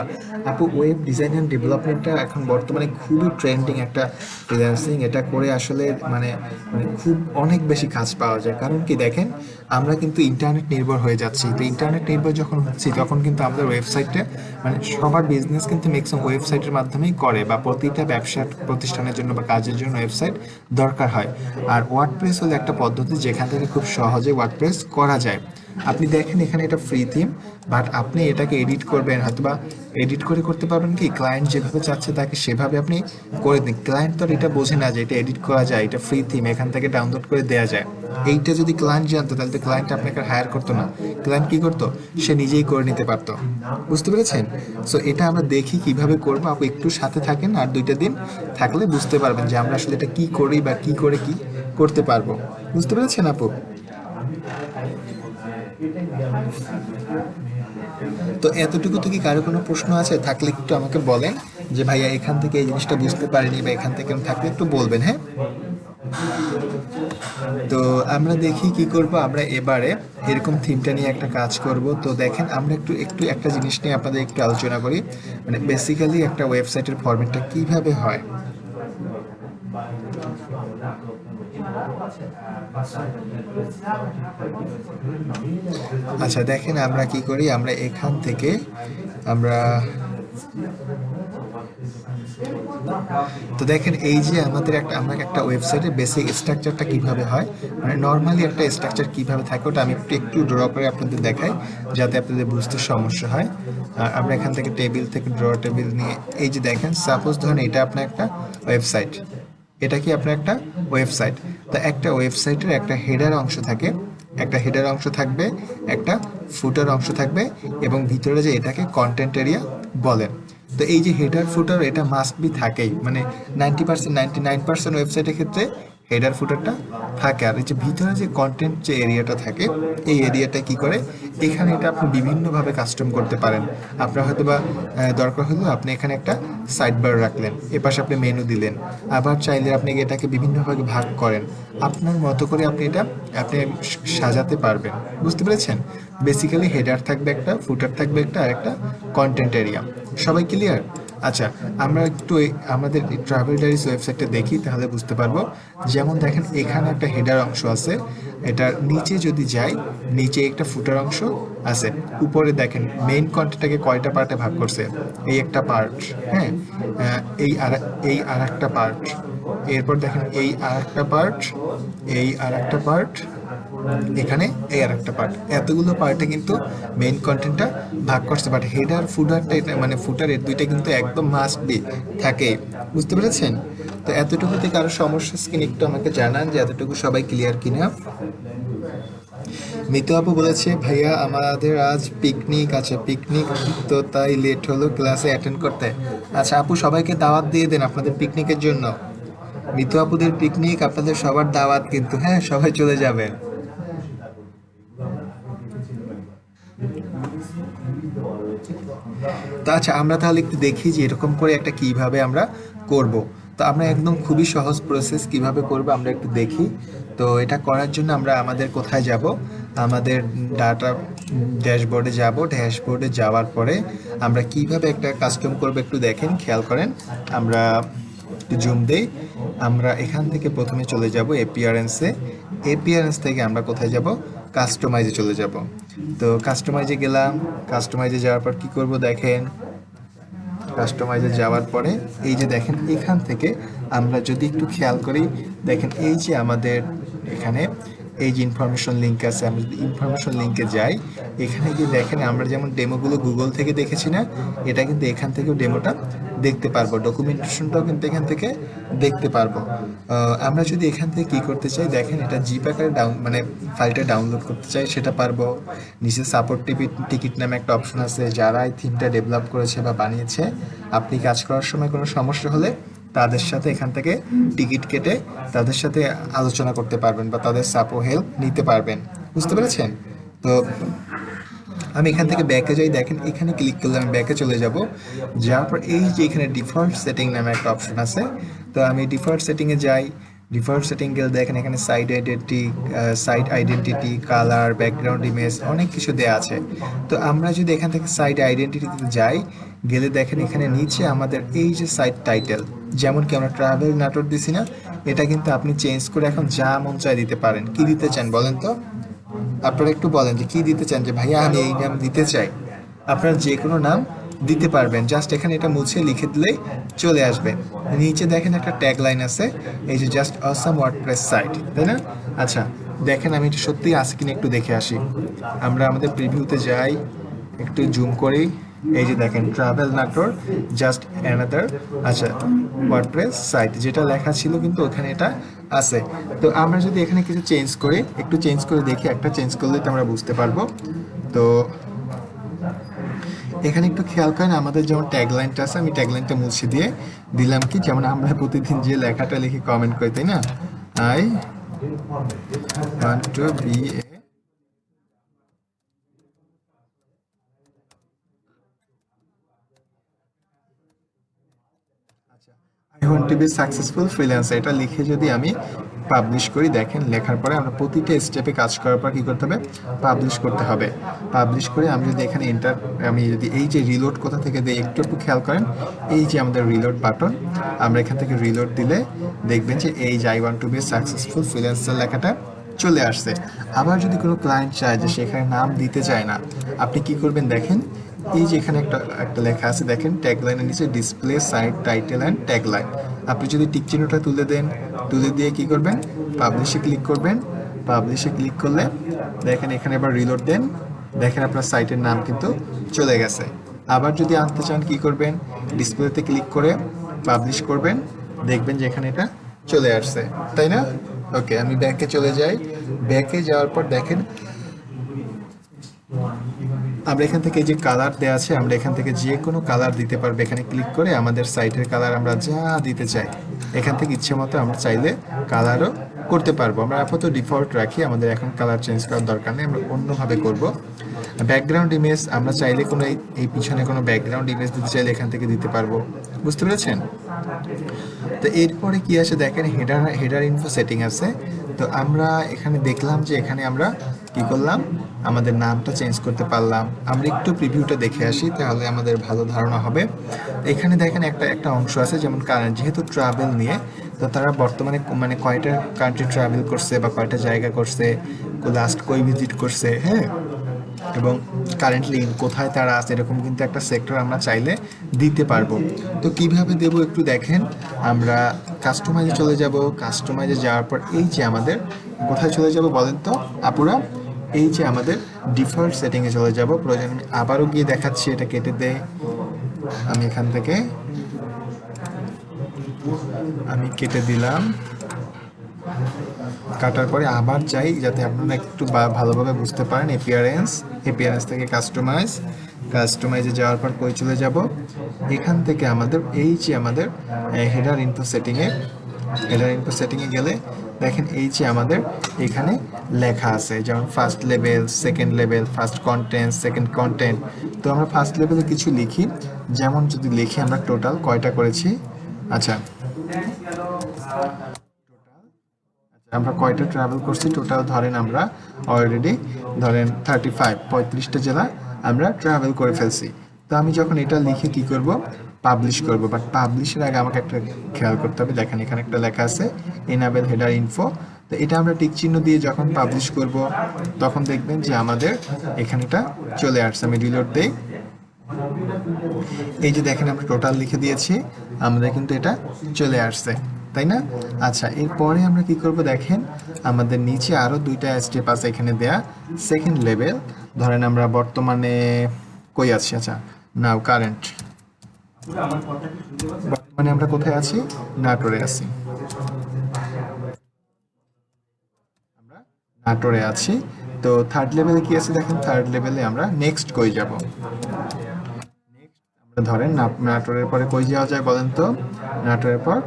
আপু, ওয়েব ডিজাইন অ্যান্ড ডেভেলপমেন্টটা এখন বর্তমানে খুবই ট্রেন্ডিং একটা ফ্রিল্যান্সিং। এটা করে আসলে মানে মানে খুব অনেক বেশি কাজ পাওয়া যায়। কারণ কি দেখেন, আমরা কিন্তু ইন্টারনেট নির্ভর হয়ে যাচ্ছি। তো ইন্টারনেট নির্ভর যখন হচ্ছি, তখন কিন্তু আমাদের ওয়েবসাইটে মানে সবার বিজনেস কিন্তু ম্যাক্সিমাম ওয়েবসাইটের মাধ্যমেই করে, বা প্রতিটা ব্যবসার প্রতিষ্ঠানের জন্য বা কাজের জন্য ওয়েবসাইট দরকার হয়। আর ওয়ার্ডপ্রেস হলো একটা পদ্ধতি যেখান থেকে খুব সহজে ওয়ার্ডপ্রেস করা যায়। আপনি দেখেন এখানে এটা ফ্রি থিম, বাট আপনি এটাকে এডিট করবেন, হয়তোবা এডিট করে করতে পারবেন কি, ক্লায়েন্ট যেভাবে চাচ্ছে তাকে সেভাবে আপনি করে দিন। ক্লায়েন্ট তো আর এটা বোঝে না যে এটা এডিট করা যায়, এটা ফ্রি থিম, এখান থেকে ডাউনলোড করে দেওয়া যায়। এইটা যদি ক্লায়েন্ট জানতো, তাহলে তো ক্লায়েন্ট আপনাকে হায়ার করতো না। ক্লায়েন্ট কি করতো, সে নিজেই করে নিতে পারতো। বুঝতে পেরেছেন? সো এটা আমরা দেখি কিভাবে করবো। আপু একটু সাথে থাকেন, আর 2টা দিন থাকলে বুঝতে পারবেন যে আমরা আসলে এটা কি করি বা কি করে কি করতে পারবো। বুঝতে পেরেছেন আপু? তো এতটুকু তো কি কারো কোনো প্রশ্ন আছে? থাকলে একটু আমাকে বলেন যে ভাইয়া এখান থেকে এই জিনিসটা বুঝতে পারিনি, বা এখান থেকে থাকলে একটু বলবেন, হ্যাঁ। তো আমরা দেখি কি করব, আমরা এবারে এরকম থিমটা নিয়ে একটা কাজ করব। তো দেখেন আমরা একটু একটু একটা জিনিস নিয়ে আপনাদের একটু আলোচনা করি, মানে বেসিক্যালি একটা ওয়েবসাইটের ফরম্যাটটা কিভাবে হয়। আচ্ছা দেখেন আমরা কি করি, আমরা এখান থেকে আমরা তো দেখেন এই যে আমাদের আমরা একটা ওয়েবসাইটের বেসিক স্ট্রাকচারটা কিভাবে হয়, মানে নর্মালি একটা স্ট্রাকচার কিভাবে থাকে, ওটা আমি একটু ড্র করে আপনাদের দেখাই যাতে আপনাদের বুঝতে সমস্যা হয়। আর আমরা এখান থেকে টেবিল থেকে ড্র টেবিল নিয়ে, এই যে দেখেন সাপোজ ধরেন এটা আপনার একটা ওয়েবসাইট, এটা কি আপনার একটা ওয়েবসাইট। তো একটা ওয়েবসাইটের একটা হেডার অংশ থাকে, একটা হেডার অংশ থাকবে, একটা ফুটার অংশ থাকবে, এবং ভিতরে যে এটাকে কন্টেন্ট এরিয়া বলেন। তো এই যে হেডার ফুটার এটা মাস্ট বি থাকেই, মানে 90% 99% ওয়েবসাইটের ক্ষেত্রে হেডার ফুটারটা থাকে। আর এই যে ভিতরে যে কন্টেন্ট যে এরিয়াটা থাকে, এই এরিয়াটা কি করে, এখানে এটা আপনি বিভিন্নভাবে কাস্টম করতে পারেন। আপনার হয়তো বা দরকার হলো আপনি এখানে একটা সাইড বার রাখলেন, এপাশে আপনি মেনু দিলেন, আবার চাইলে আপনি এটাকে বিভিন্নভাবে ভাগ করেন, আপনার মতো করে আপনি এটা আপনি সাজাতে পারবেন। বুঝতে পেরেছেন? বেসিক্যালি হেডার থাকবে একটা, ফুটার থাকবে একটা, আর একটা কন্টেন্ট এরিয়া। সবাই ক্লিয়ার? আচ্ছা, আমরা একটু আমাদের ট্রাভেল ডায়েরিজ ওয়েবসাইটটা দেখি, তাহলে বুঝতে পারবো। যেমন দেখেন এখানে একটা হেডার অংশ আছে, এটার নিচে যদি যাই, নিচে একটা ফুটার অংশ আছে, উপরে দেখেন মেইন কন্টেন্টটাকে কয়টা পার্টে ভাগ করছে। এই একটা পার্ট, হ্যাঁ, এই আর একটা পার্ট, এরপর দেখেন এই আর একটা পার্ট, এই আর একটা পার্ট, এখানে এই আর একটা পার্ট, এতগুলো পার্টে কিন্তু মেইন কন্টেন্টটা ভাগ করছে। বাট হেডার ফুটারটা, এটা মানে ফুটার, এর দুইটা কিন্তু একদম মাস্ট বি থাকে, বুঝতে পেরেছেন? তো এতটুকুতে কারো সমস্যা স্কিন একটু আমাকে জানান যে এতটুকু সবাই ক্লিয়ার কিনা। মিতু আপু বলেছে ভাইয়া আমাদের আজ পিকনিক আছে, পিকনিক তো তাই লেট হলো ক্লাসে অ্যাটেন্ড করতে। আচ্ছা আপু, সবাইকে দাওয়াত দিয়ে দেন আপনাদের পিকনিকের জন্য। মিতু আপুদের পিকনিক, আপনাদের সবার দাওয়াত কিন্তু, হ্যাঁ, সবাই চলে যাবেন। তো আচ্ছা, আমরা তাহলে একটু দেখি যে এরকম করে একটা কিভাবে আমরা করব। তো আমরা একদম খুবই সহজ প্রসেস কিভাবে করব আমরা একটু দেখি। তো এটা করার জন্য আমরা আমাদের কোথায় যাব, আমাদের ডাটা ড্যাশবোর্ডে যাব। ড্যাশবোর্ডে যাওয়ার পরে আমরা কিভাবে একটা কাস্টম করব একটু দেখেন, খেয়াল করেন। আমরা একটু জুম দেই। আমরা এখান থেকে প্রথমে চলে যাব এপিয়ারেন্সে। এপিয়ারেন্স থেকে আমরা কোথায় যাব, কাস্টমাইজে চলে যাব। তো কাস্টমাইজে গেলাম। কাস্টমাইজে যাওয়ার পর কি করব দেখেন, কাস্টমাইজে যাওয়ার পরে এই যে দেখেন এখান থেকে আমরা যদি একটু খেয়াল করি, দেখেন এই যে আমাদের এখানে এই যে ইনফরমেশন লিঙ্ক আছে, আমরা যদি ইনফরমেশন লিঙ্কে যাই, এখানে গিয়ে দেখেন আমরা যেমন ডেমোগুলো গুগল থেকে দেখেছি না, এটা কিন্তু এখান থেকেও ডেমোটা দেখতে পারবো, ডকুমেন্টেশনটাও কিন্তু এখান থেকে দেখতে পারবো। আমরা যদি এখান থেকে কি করতে চাই দেখেন, এটা জিপ আকারে মানে ফাইলটা ডাউনলোড করতে চাই, সেটা পারবো। নিচে সাপোর্ট টিকিট নামে একটা অপশন আছে, যারা এই থিমটা ডেভেলপ করেছে বা বানিয়েছে, আপনি কাজ করার সময় কোনো সমস্যা হলে তাদের সাথে এখান থেকে টিকিট কেটে তাদের সাথে আলোচনা করতে পারবেন বা তাদের সাপোর্ট হেল্প নিতে পারবেন, বুঝতে পেরেছেন? তো আমি এখান থেকে ব্যাকে যাই, দেখেন এখানে ক্লিক করলে আমি ব্যাকে চলে যাব। যাওয়ার পর এই যে এখানে ডিফল্ট সেটিং নামে একটা অপশন আছে, তো আমি ডিফল্ট সেটিংয়ে যাই। ডিফল্ট সেটিং গেলে দেখেন এখানে site identity, colour, background image, অনেক কিছু দেওয়া আছে। তো আমরা যদি এখান থেকে সাইট আইডেন্টিটিতে যাই, গেলে দেখেন এখানে নিচে আমাদের এই যে সাইট টাইটেল, যেমন কি আমরা ট্রাভেল নাটোর দিছি না, এটা কিন্তু আপনি চেঞ্জ করে এখন যা মন চায় দিতে পারেন। কি দিতে চান বলেন তো? আপনারা একটু বলেন যে কি দিতে চান, যে ভাইয়া আমি এই নাম দিতে চাই। আপনারা যে কোনো নাম দিতে পারবেন, জাস্ট এখানে এটা মুছে লিখে দিলেই চলে আসবে। নিচে দেখেন একটা ট্যাগ লাইন আছে, এই যে জাস্ট অসাম ওয়ার্ডপ্রেস সাইট, তাই না? আচ্ছা দেখেন আমি এটা সত্যিই আছে কিনা একটু দেখে আসি। আমরা আমাদের প্রিভিউতে যাই, একটু জুম করি, এই যে দেখেন ট্রাভেল নাটোর জাস্ট অ্যানাদার, আচ্ছা, ওয়ার্ডপ্রেস সাইট যেটা লেখা ছিল কিন্তু ওখানে এটা আছে। তো আমরা যদি এখানে কিছু চেঞ্জ করি, একটু চেঞ্জ করে দেখি, একটা চেঞ্জ করলে তো আমরা বুঝতে পারবো। তো এখানে একটু খেয়াল করেন, আমাদের যেমন ট্যাগলাইনটা আছে, আমি ট্যাগলাইনটা মুছে দিয়ে দিলাম কি, যেমন আমরা প্রতিদিন যে লেখাটা লিখে কমেন্ট করি, তাই না? I want to be a, I want to be successful freelancer, এটা লিখে যদি আমি পাবলিশ করি, দেখেন লেখার পরে আমরা প্রতিটা স্টেপে কাজ করার পর কী করতে হবে, পাবলিশ করতে হবে। পাবলিশ করে আমি যদি এখানে আমি যদি এই যে রিলোড কোথা থেকে দিই, একটু একটু খেয়াল করেন, এই যে আমাদের রিলোড বাটন, আমরা এখান থেকে রিলোড দিলে দেখবেন যে এই যে I want to be successful freelancer লেখাটা চলে আসছে। আবার যদি কোনো ক্লায়েন্ট চায় যে সেখানে নাম দিতে চায় না, আপনি কি করবেন দেখেন, এই যে এখানে একটা লেখা আছে দেখেন, ট্যাগলাইনের নিচে display site title and tagline, আপনি যদি টিক চিহ্নটা তুলে দেন, তুলে দিয়ে কি করবেন, পাবলিশে ক্লিক করবেন। পাবলিশে ক্লিক করলে দেখেন এখানে আবার রিলোড দেন, দেখেন আপনার সাইটের নাম কিন্তু চলে গেছে। আবার যদি আনতে চান কি করবেন, ডিসপ্লেতে ক্লিক করে পাবলিশ করবেন, দেখবেন যে এখানে এটা চলে আসছে, তাই না? ওকে, আমি ব্যাকে চলে যাই। ব্যাকে যাওয়ার পর দেখেন আমরা এখান থেকে যে কালার দেওয়া আছে, আমরা এখান থেকে যে কোনো কালার দিতে পারবো। এখানে ক্লিক করে আমাদের সাইটের কালার আমরা যা দিতে চাই, এখান থেকে ইচ্ছে মতো আমরা চাইলে কালারও করতে পারবো। আমরা আপাতত ডিফল্ট রাখি, আমাদের এখন কালার চেঞ্জ করার দরকার নেই, আমরা অন্যভাবে করব। ব্যাকগ্রাউন্ড ইমেজ আমরা চাইলে কোনো এই পিছনে কোনো ব্যাকগ্রাউন্ড ইমেজ দিতে চাইলে এখান থেকে দিতে পারবো, বুঝতে পেরেছেন? তো এরপরে কি আছে দেখেন, হেডার ইনফো সেটিং আছে। তো আমরা এখানে দেখলাম যে এখানে আমরা কি করলাম, আমাদের নামটা চেঞ্জ করতে পারলাম। আমরা একটু প্রিভিউটা দেখে আসি, তাহলে আমাদের ভালো ধারণা হবে। এখানে দেখেন একটা একটা অংশ আছে, যেমন কারেন্ট, যেহেতু ট্রাভেল নিয়ে, তো তারা বর্তমানে মানে কয়টা কান্ট্রি ট্রাভেল করছে বা কয়টা জায়গা করছে, লাস্ট কই ভিজিট করছে, হ্যাঁ, এবং কারেন্টলি কোথায় তারা আছে, এরকম কিন্তু একটা সেক্টর আমরা চাইলে দিতে পারবো। তো কিভাবে দেব একটু দেখেন, আমরা কাস্টমাইজে চলে যাব। কাস্টমাইজে যাওয়ার পর এই যে আমাদের কোথায় চলে যাব বলেন তো আপুরা, এই যে আমাদের ডিফল্ট সেটিংয়ে চলে যাব। প্রয়োজন আমি আবারও গিয়ে দেখাচ্ছি, এটা কেটে দেয়, আমি এখান থেকে আমি কেটে দিলাম। কাটার পরে আবার যাই, যাতে আপনারা একটু ভালোভাবে বুঝতে পারেন। এপিয়ারেন্স থেকে কাস্টমাইজে যাওয়ার পর কই চলে যাব, এখান থেকে আমাদের এই যে আমাদের হেডার ইনফো সেটিংয়ে গেলে দেখেন এই যে আমাদের এখানে লেখা আছে, যেমন first level, second level, first content, second content. তো আমরা ফার্স্ট লেভেলে কিছু লিখি, যেমন যদি লিখি আমরা টোটাল কয়টা করেছি, আচ্ছা আমরা কয়টা ট্রাভেল করছি টোটাল, ধরেন আমরা অলরেডি ধরেন 35টা জেলা আমরা ট্রাভেল করে ফেলছি। তো আমি যখন এটা লিখে কি করব, পাবলিশ করব, বাট পাবলিশের আগে আমাকে একটা খেয়াল করতে হবে। দেখেন এখানে একটা লেখা আছে এনাবেল হেডার ইনফো। তো এটা আমরা টিক চিহ্ন দিয়ে যখন পাবলিশ করব, তখন দেখবেন যে আমাদের এখানেটা চলে আসছে। আমি রিলোড দেই, এই যে দেখেন আমরা টোটাল লিখে দিয়েছি, আমাদের কিন্তু এটা চলে আসছে, তাই না? আচ্ছা, এরপরে আমরা কি করব দেখেন, আমাদের নিচে আরো দুইটা স্টেপ আছে এখানে দেয়া। সেকেন্ড লেভেল, ধরেন আমরা বর্তমানে কই আছি, আচ্ছা নাও কারেন্ট, বর্তমানে আমরা কোথায় আছি, নাটোরে আছি, আমরা নাটোরে আছি। তো থার্ড লেভেলে কি আছে দেখেন, থার্ড লেভেলে আমরা নেক্সট কই যাব, ধরেন নাটোরের পরে কই যাওয়া যায় বলেন তো, নাটোরের পর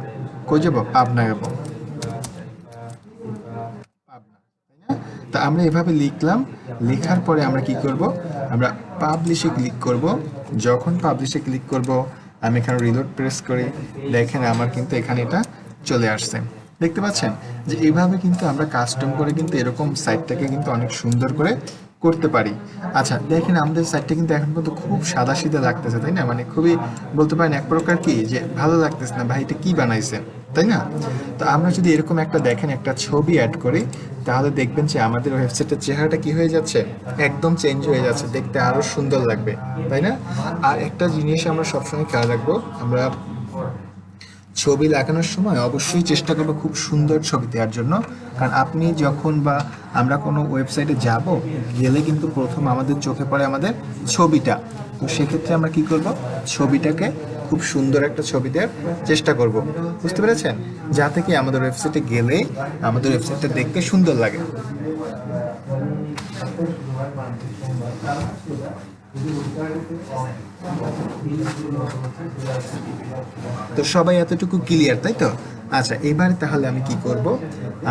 কই যাব, পাবনা যাব, তা আমরা এভাবে লিখলাম। লেখার পরে আমরা কি করব, আমরা পাবলিশে ক্লিক করব। যখন পাবলিশে ক্লিক করব, আমি এখানে রিলোড প্রেস করি, দেখেন আমার কিন্তু এখানে এটা চলে আসছে। দেখতে পাচ্ছেন যে এইভাবে কিন্তু আমরা কাস্টম করে কিন্তু এরকম সাইটটাকে কিন্তু অনেক সুন্দর করে করতে পারি। আচ্ছা দেখেন আমাদের সাইটটা কিন্তু এখন পর্যন্ত খুব সাদাসিধা লাগতেছে, তাই না? মানে খুবই বলতে পারেন এক প্রকার কি যে ভালো লাগতেছে না, ভাই এটা কি বানাইছে, তাই না? তো আমরা যদি এরকম একটা দেখেন একটা ছবি অ্যাড করি, তাহলে দেখবেন যে আমাদের ওয়েবসাইটের চেহারাটা কি হয়ে যাচ্ছে, একদম চেঞ্জ হয়ে যাচ্ছে, দেখতে আরো সুন্দর লাগবে, তাই না? আর একটা জিনিস আমরা সবসময় খেয়াল রাখবো, আমরা ছবি লাগানোর সময় অবশ্যই চেষ্টা করবো খুব সুন্দর ছবি দেওয়ার জন্য। কারণ আপনি যখন বা আমরা কোনো ওয়েবসাইটে যাব, গেলে কিন্তু প্রথম আমাদের চোখে পড়ে আমাদের ছবিটা। তো সেক্ষেত্রে আমরা কি করব, ছবিটাকে খুব সুন্দর একটা ছবি দেওয়ার চেষ্টা করব, বুঝতে পেরেছেন? যাতে কি আমাদের ওয়েবসাইটে গেলে আমাদের ওয়েবসাইটটা দেখতে সুন্দর লাগে। তো সবাই এতটুকু ক্লিয়ার, তাই তো? আচ্ছা এবারে তাহলে আমি কি করব,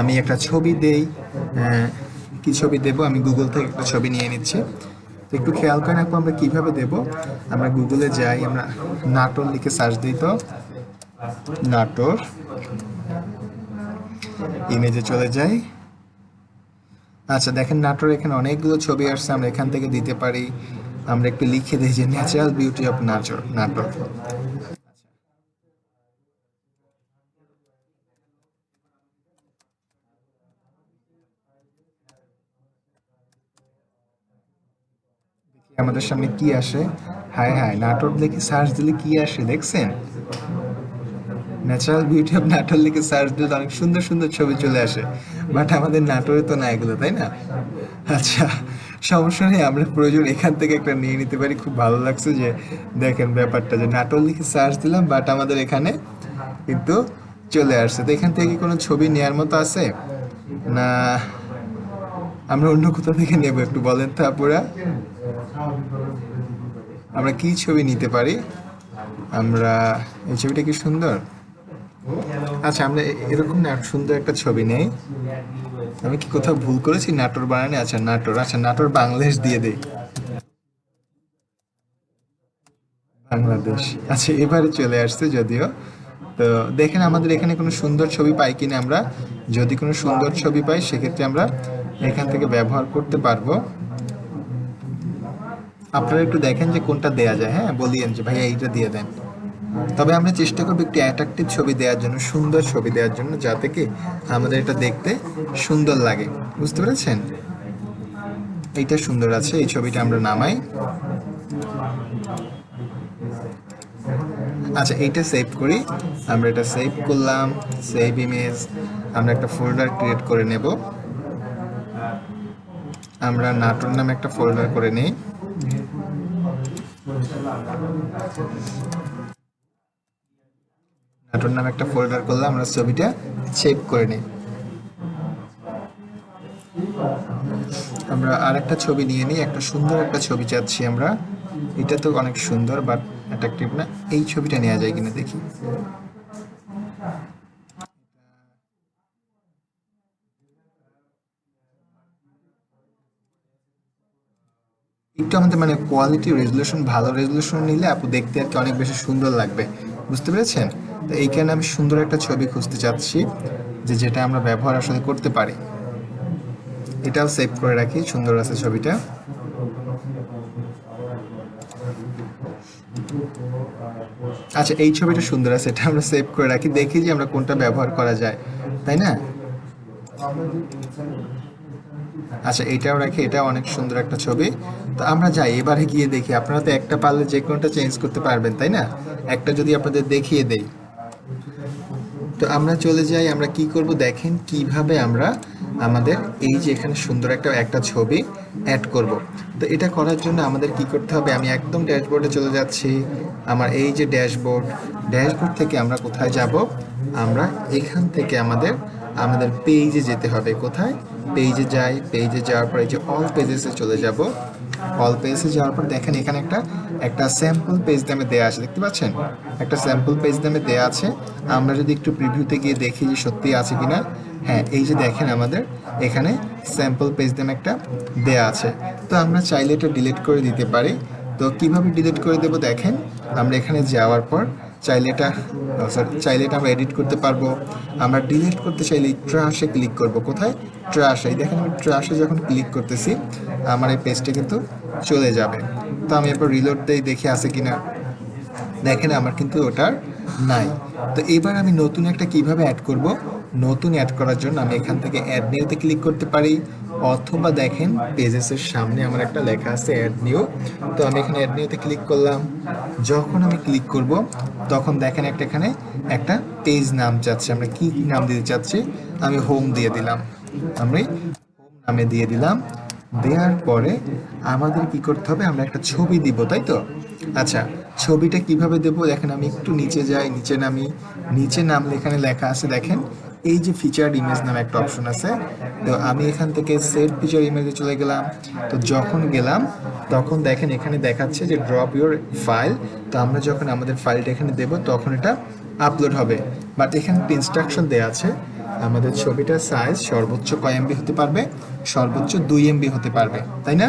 আমি একটা ছবি দেই, কি ছবি দেব, আমি গুগল থেকে একটা ছবি নিয়ে নিচ্ছি। তো একটু খেয়াল করে রাখবো আমরা কিভাবে দেব। আমরা গুগলে যাই, আমরা নাটোর লিখে সার্চ দিই, তো নাটোর ইমেজে চলে যাই। আচ্ছা দেখেন নাটোর এখানে অনেকগুলো ছবি আসছে, আমরা এখান থেকে দিতে পারি। আমরা একটু লিখে দিই যে ন্যাচারাল বিউটি অফ নাটোর। আমাদের সামনে কি আসে, হায় হায়, নাটোর লিখে সার্চ দিলে কি আসে দেখছেন, ন্যাচারাল বিউটি অফ নাটোর লিখে সার্চ দিলে অনেক সুন্দর সুন্দর ছবি চলে আসে। বাট আমাদের নাটোরে তো না এগুলো, তাই না? আচ্ছা সমস্যা নেই, আমরা প্রয়োজন এখান থেকে একটা নিয়ে নিতে পারি। খুব ভালো লাগছে যে দেখেন ব্যাপারটা, যে নাটোর লিখে সার্চ দিলাম, বাট আমাদের এখানে কিন্তু চলে আসছে। তো এখান থেকে কোনো ছবি নেওয়ার মতো আছে না, আমরা অন্য কোথাও থেকে নেব একটু বলেন তো আপুরা, আমরা কি ছবি নিতে পারি? আমরা এই ছবিটা কি সুন্দর, আচ্ছা আমরা এরকম না সুন্দর একটা ছবি নেই। আমি কি কোথাও ভুল করেছি নাটোর বানানে? আচ্ছা নাটোর বাংলাদেশ দিয়ে দেই, বাংলাদেশ। আচ্ছা এবারে চলে আসছে যদিও। তো দেখেন আমাদের এখানে কোনো সুন্দর ছবি পাই কিনা, আমরা যদি কোনো সুন্দর ছবি পাই সেক্ষেত্রে আমরা এখান থেকে ব্যবহার করতে পারবো। আপনারা একটু দেখেন যে কোনটা দেয়া যায়, হ্যাঁ বলিয়েন যে ভাইয়া এইটা দিয়ে দেন। তবে আমরা চেষ্টা করবো একটু অ্যাট্রাকটিভ ছবি দেওয়ার জন্য, সুন্দর ছবি দেওয়ার জন্য, যাতে কি আমাদের এটা দেখতে সুন্দর লাগে। বুঝতে পেরেছেন? এইটা সুন্দর আছে, এই ছবিটা আমরা নামাই। আচ্ছা, এইটা সেভ করি। আমরা এটা সেভ করলাম, সেভ ইমেজ। আমরা একটা ফোল্ডার ক্রিয়েট করে নেব। আমরা নাটক নামে একটা ফোল্ডার করে নিই। নাটক নামে একটা ফোল্ডার করলাম, আমরা ছবিটা সেভ করে নিই। আমরা আরেকটা ছবি নিয়ে নিই, একটা সুন্দর একটা ছবি চাচ্ছি আমরা। এটা তো অনেক সুন্দর বাট অ্যাট্রাকটিভ না, এই ছবিটা নেওয়া যায় কিনা দেখি। একটু আমাদের মানে কোয়ালিটি রেজলিউশন, ভালো রেজলিউশন নিলে আপু দেখতে আর কি অনেক বেশি সুন্দর লাগবে। বুঝতে পেরেছেন? তো এইখানে আমি সুন্দর একটা ছবি খুঁজতে চাচ্ছি, যে যেটা আমরা ব্যবহার আসলে করতে পারি। এটাও সেভ করে রাখি, সুন্দর আছে ছবিটা। আচ্ছা, এই ছবিটা সুন্দর আছে, এটা আমরা সেভ করে রাখি, দেখি যে আমরা কোনটা ব্যবহার করা যায়, তাই না? আচ্ছা, এটাও রাখি, এটা অনেক সুন্দর একটা ছবি। তো আমরা যাই, এবারে গিয়ে দেখি। আপনারা তো একটা পারলে যে কোনোটা চেঞ্জ করতে পারবেন, তাই না? একটা যদি আপনাদের দেখিয়ে দেই, তো আমরা চলে যাই। আমরা কি করব দেখেন, কিভাবে আমরা আমাদের এই যে এখানে সুন্দর একটা ছবি অ্যাড করব। তো এটা করার জন্য আমাদের কি করতে হবে, আমি একদম ড্যাশবোর্ডে চলে যাচ্ছি। আমার এই যে ড্যাশবোর্ড থেকে আমরা কোথায় যাব, আমরা এখান থেকে আমাদের আমাদের পেজে যেতে হবে। কোথায়? পেজে যাই, পেজে যাওয়ার পর এই যে অল পেজেসে চলে যাব। অল পেজে যাওয়ার পর দেখেন এখানে একটা স্যাম্পল পেজ নামে দেয়া আছে, দেখতে পাচ্ছেন? একটা স্যাম্পল পেজ নামে দেয়া আছে। আমরা যদি একটু প্রিভিউতে গিয়ে দেখি যে সত্যি আছে কিনা, হ্যাঁ এই যে দেখেন আমাদের এখানে স্যাম্পল পেজ নামে একটা দেয়া আছে। তো আমরা চাইলে এটা ডিলিট করে দিতে পারি। তো কিভাবে ডিলিট করে দেব দেখেন, আমরা এখানে যাওয়ার পর চাইলে এটা আমরা এডিট করতে পারবো। আমরা ডিলিট করতে চাইলে ট্রাশে ক্লিক করব। কোথায়? ট্রাশে। দেখেন আমি ট্রাশে যখন ক্লিক করতেছি, আমার এই পেজটা কিন্তু চলে যাবে। তো আমি এরপর রিলোড দেই, দেখি আছে কিনা। দেখেন আমার কিন্তু ওটার নাই। তো এবার আমি নতুন একটা কিভাবে অ্যাড করব, নতুন অ্যাড করার জন্য আমি এখান থেকে অ্যাড নিউতে ক্লিক করতে পারি, অথবা দেখেন পেজেসের সামনে আমার একটা লেখা আছে অ্যাড নিউ। তো আমি এখানে অ্যাড নিউতে ক্লিক করলাম। যখন আমি ক্লিক করব তখন দেখেন এখানে একটা পেজ নাম চাচ্ছে। আমরা কি নাম দিতে চাচ্ছি, আমি হোম দিয়ে দিলাম। আমি হোম নামে দিয়ে দিলাম। দেওয়ার পরে আমাদের কি করতে হবে, আমরা একটা ছবি দিব, তাই তো? আচ্ছা, ছবিটা কিভাবে দেবো দেখেন, আমি একটু নিচে যাই, নিচে নামি। নিচে নামলে এখানে লেখা আছে দেখেন, এই যে ফিচার্ড ইমেজ নামে একটা অপশন আছে। তো আমি এখান থেকে সেভ ফিচার ইমেজে চলে গেলাম। তো যখন গেলাম তখন দেখেন এখানে দেখাচ্ছে যে ড্রপ ইউর ফাইল। তো আমরা যখন আমাদের ফাইলটা এখানে দেব তখন এটা আপলোড হবে। বাট এখানে একটা ইনস্ট্রাকশন দেওয়া আছে, আমাদের ছবিটার সাইজ সর্বোচ্চ কয় এমবি হতে পারবে, সর্বোচ্চ 2 এমবি হতে পারবে, তাই না?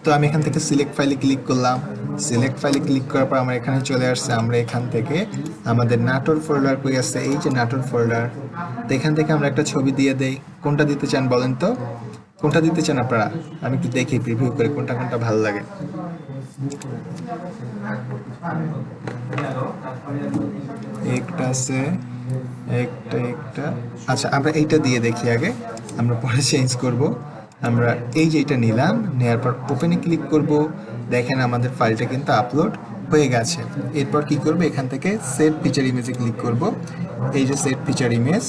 তো আমি এখান থেকে সিলেক্ট ফাইলে ক্লিক করলাম। সিলেক্ট ফাইলে ক্লিক করার পর আমার এখানে চলে আসছে। আমরা এখান থেকে আমাদের নাটোর ফোল্ডার কই আসছে, এই যে নাটোর ফোল্ডার। তো এখান থেকে আমরা একটা ছবি দিয়ে দেই। কোনটা দিতে চান বলেন তো, কোনটা দিতে চান আপনারা? আমি একটু দেখি প্রিভিউ করে কোনটা কোনটা ভালো লাগে। একটা আছে, একটা আচ্ছা, আমরা এইটা দিয়ে দেখি আগে, আমরা পরে চেঞ্জ করব। আমরা এই যে এটা নিলাম, নেওয়ার পর ওপেনে ক্লিক করব। দেখেন আমাদের ফাইলটা কিন্তু আপলোড হয়ে গেছে। এরপর কি করব, এখান থেকে সেভ ফিচার ইমেজে ক্লিক করব। এই যে সেভ ফিচার ইমেজ,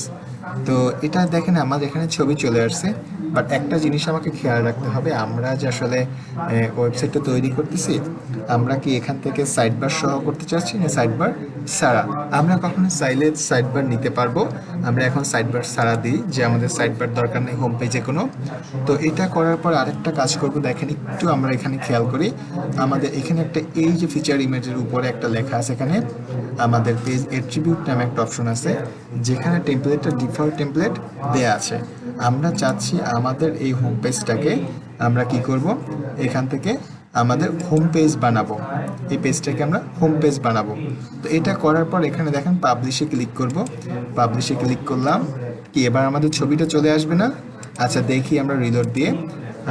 তো এটা দেখেন আমাদের এখানে ছবি চলে আসছে। বাট একটা জিনিস আমাকে খেয়াল রাখতে হবে, আমরা যে আসলে ওয়েবসাইটটা তৈরি করতেছি, আমরা কি এখান থেকে সাইড বার সহ করতে চাচ্ছি না সাইড বার ছাড়া? আমরা কখনো চাইলে সাইড বার নিতে পারবো। আমরা এখন সাইড বার ছাড়া দিই, যে আমাদের সাইড বার দরকার নেই হোম পেজে কোনো। তো এটা করার পর আরেকটা কাজ করব, দেখেন একটু আমরা এখানে খেয়াল করি। আমাদের এখানে একটা এই যে ফিচার ইমেজের উপরে একটা লেখা আছে, এখানে আমাদের পেজ অ্যাট্রিবিউট নামে একটা অপশন আছে, যেখানে টেমপ্লেটটা ডিফল্ট টেমপ্লেট দেয়া আছে। আমরা চাচ্ছি আমাদের এই হোম পেজটাকে আমরা কি করব, এখান থেকে আমাদের হোম পেজ বানাবো। এই পেজটাকে আমরা হোম পেজ বানাবো। তো এটা করার পর এখানে দেখেন পাবলিশে ক্লিক করব। পাবলিশে ক্লিক করলাম, কি এবার আমাদের ছবিটা চলে আসবে না? আচ্ছা দেখি আমরা রিলোড দিয়ে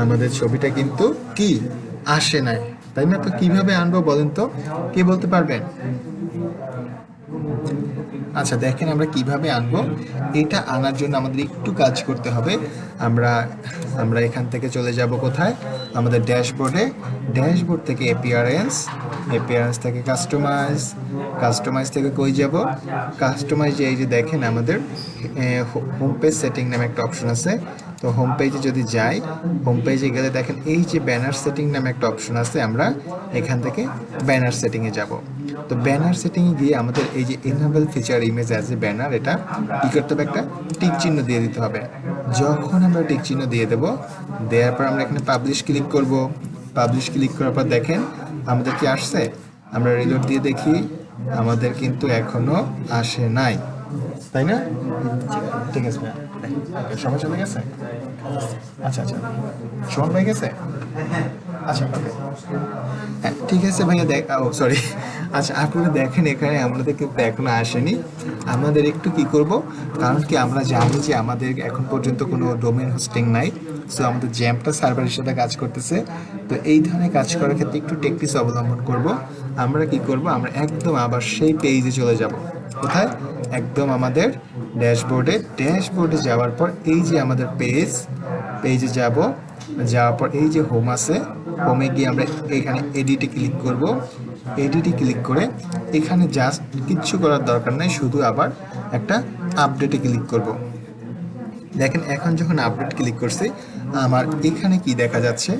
আমাদের ছবিটা কিন্তু কি আসে নাই, তাই না? তো কিভাবে আনবো বলেন তো, কে বলতে পারবেন? আচ্ছা দেখেন আমরা কিভাবে আনবো। এটা আনার জন্য আমাদের একটু কাজ করতে হবে। আমরা আমরা এখান থেকে চলে যাব কোথায়, আমাদের ড্যাশবোর্ডে। ড্যাশবোর্ড থেকে অ্যাপিয়ারেন্স থেকে কাস্টমাইজ থেকে কই যাব, কাস্টমাইজে এই যে দেখেন আমাদের হোম পেজ সেটিং নামে একটা অপশন আছে। তো হোম পেজে যদি যাই, হোম পেজে গেলে দেখেন এই যে ব্যানার সেটিং নামে একটা অপশন আছে, আমরা এখান থেকে ব্যানার সেটিংয়ে যাব। তো ব্যানার সেটিংয়ে গিয়ে আমাদের এই যে enable feature image as a banner, এটা কী করতে হবে, একটা টিক চিহ্ন দিয়ে দিতে হবে। যখন আমরা টিক চিহ্ন দিয়ে দেবো, দেওয়ার পর আমরা এখানে পাবলিশ ক্লিক করব। পাবলিশ ক্লিক করার পর দেখেন আমাদের কি আসছে, আমরা রিলোড দিয়ে দেখি আমাদের কিন্তু এখনো আসে নাই, তাই না? ঠিক আছে ভাইয়া, ওকে, সবাই চলে গেছে? আচ্ছা আচ্ছা, সমান হয়ে গেছে? আচ্ছা ওকে, হ্যাঁ ঠিক আছে ভাইয়া। সরি, আচ্ছা আপনারা দেখেন এখানে আমাদের কিন্তু এখনো আসেনি। আমাদের একটু কি করব, কারণ কি আমরা জানি যে আমাদের এখন পর্যন্ত কোনো ডোমেন হোস্টিং নাই, সো আমাদের জ্যাম্পটা সার্ভার হিসেবে কাজ করতেছে। তো এই ধরনের কাজ করার ক্ষেত্রে একটু টেকনিক্স অবলম্বন করব। আমরা কি করব, আমরা একদম আবার সেই পেজে চলে যাব। কোথায়? একদম আমাদের ড্যাশবোর্ডে যাওয়ার পর এই যে আমাদের পেজে যাওয়ার পর এই যে হোম আছে, হোমে গিয়ে আমরা এখানে এডিটে ক্লিক করব। এডিটে ক্লিক করে এখানে জাস্ট কিচ্ছু করার দরকার নাই, শুধু আবার একটা আপডেটে ক্লিক করব। দেখেন এখন যখন আপডেট ক্লিক করছি, আমার এখানে কি দেখা যাচ্ছে,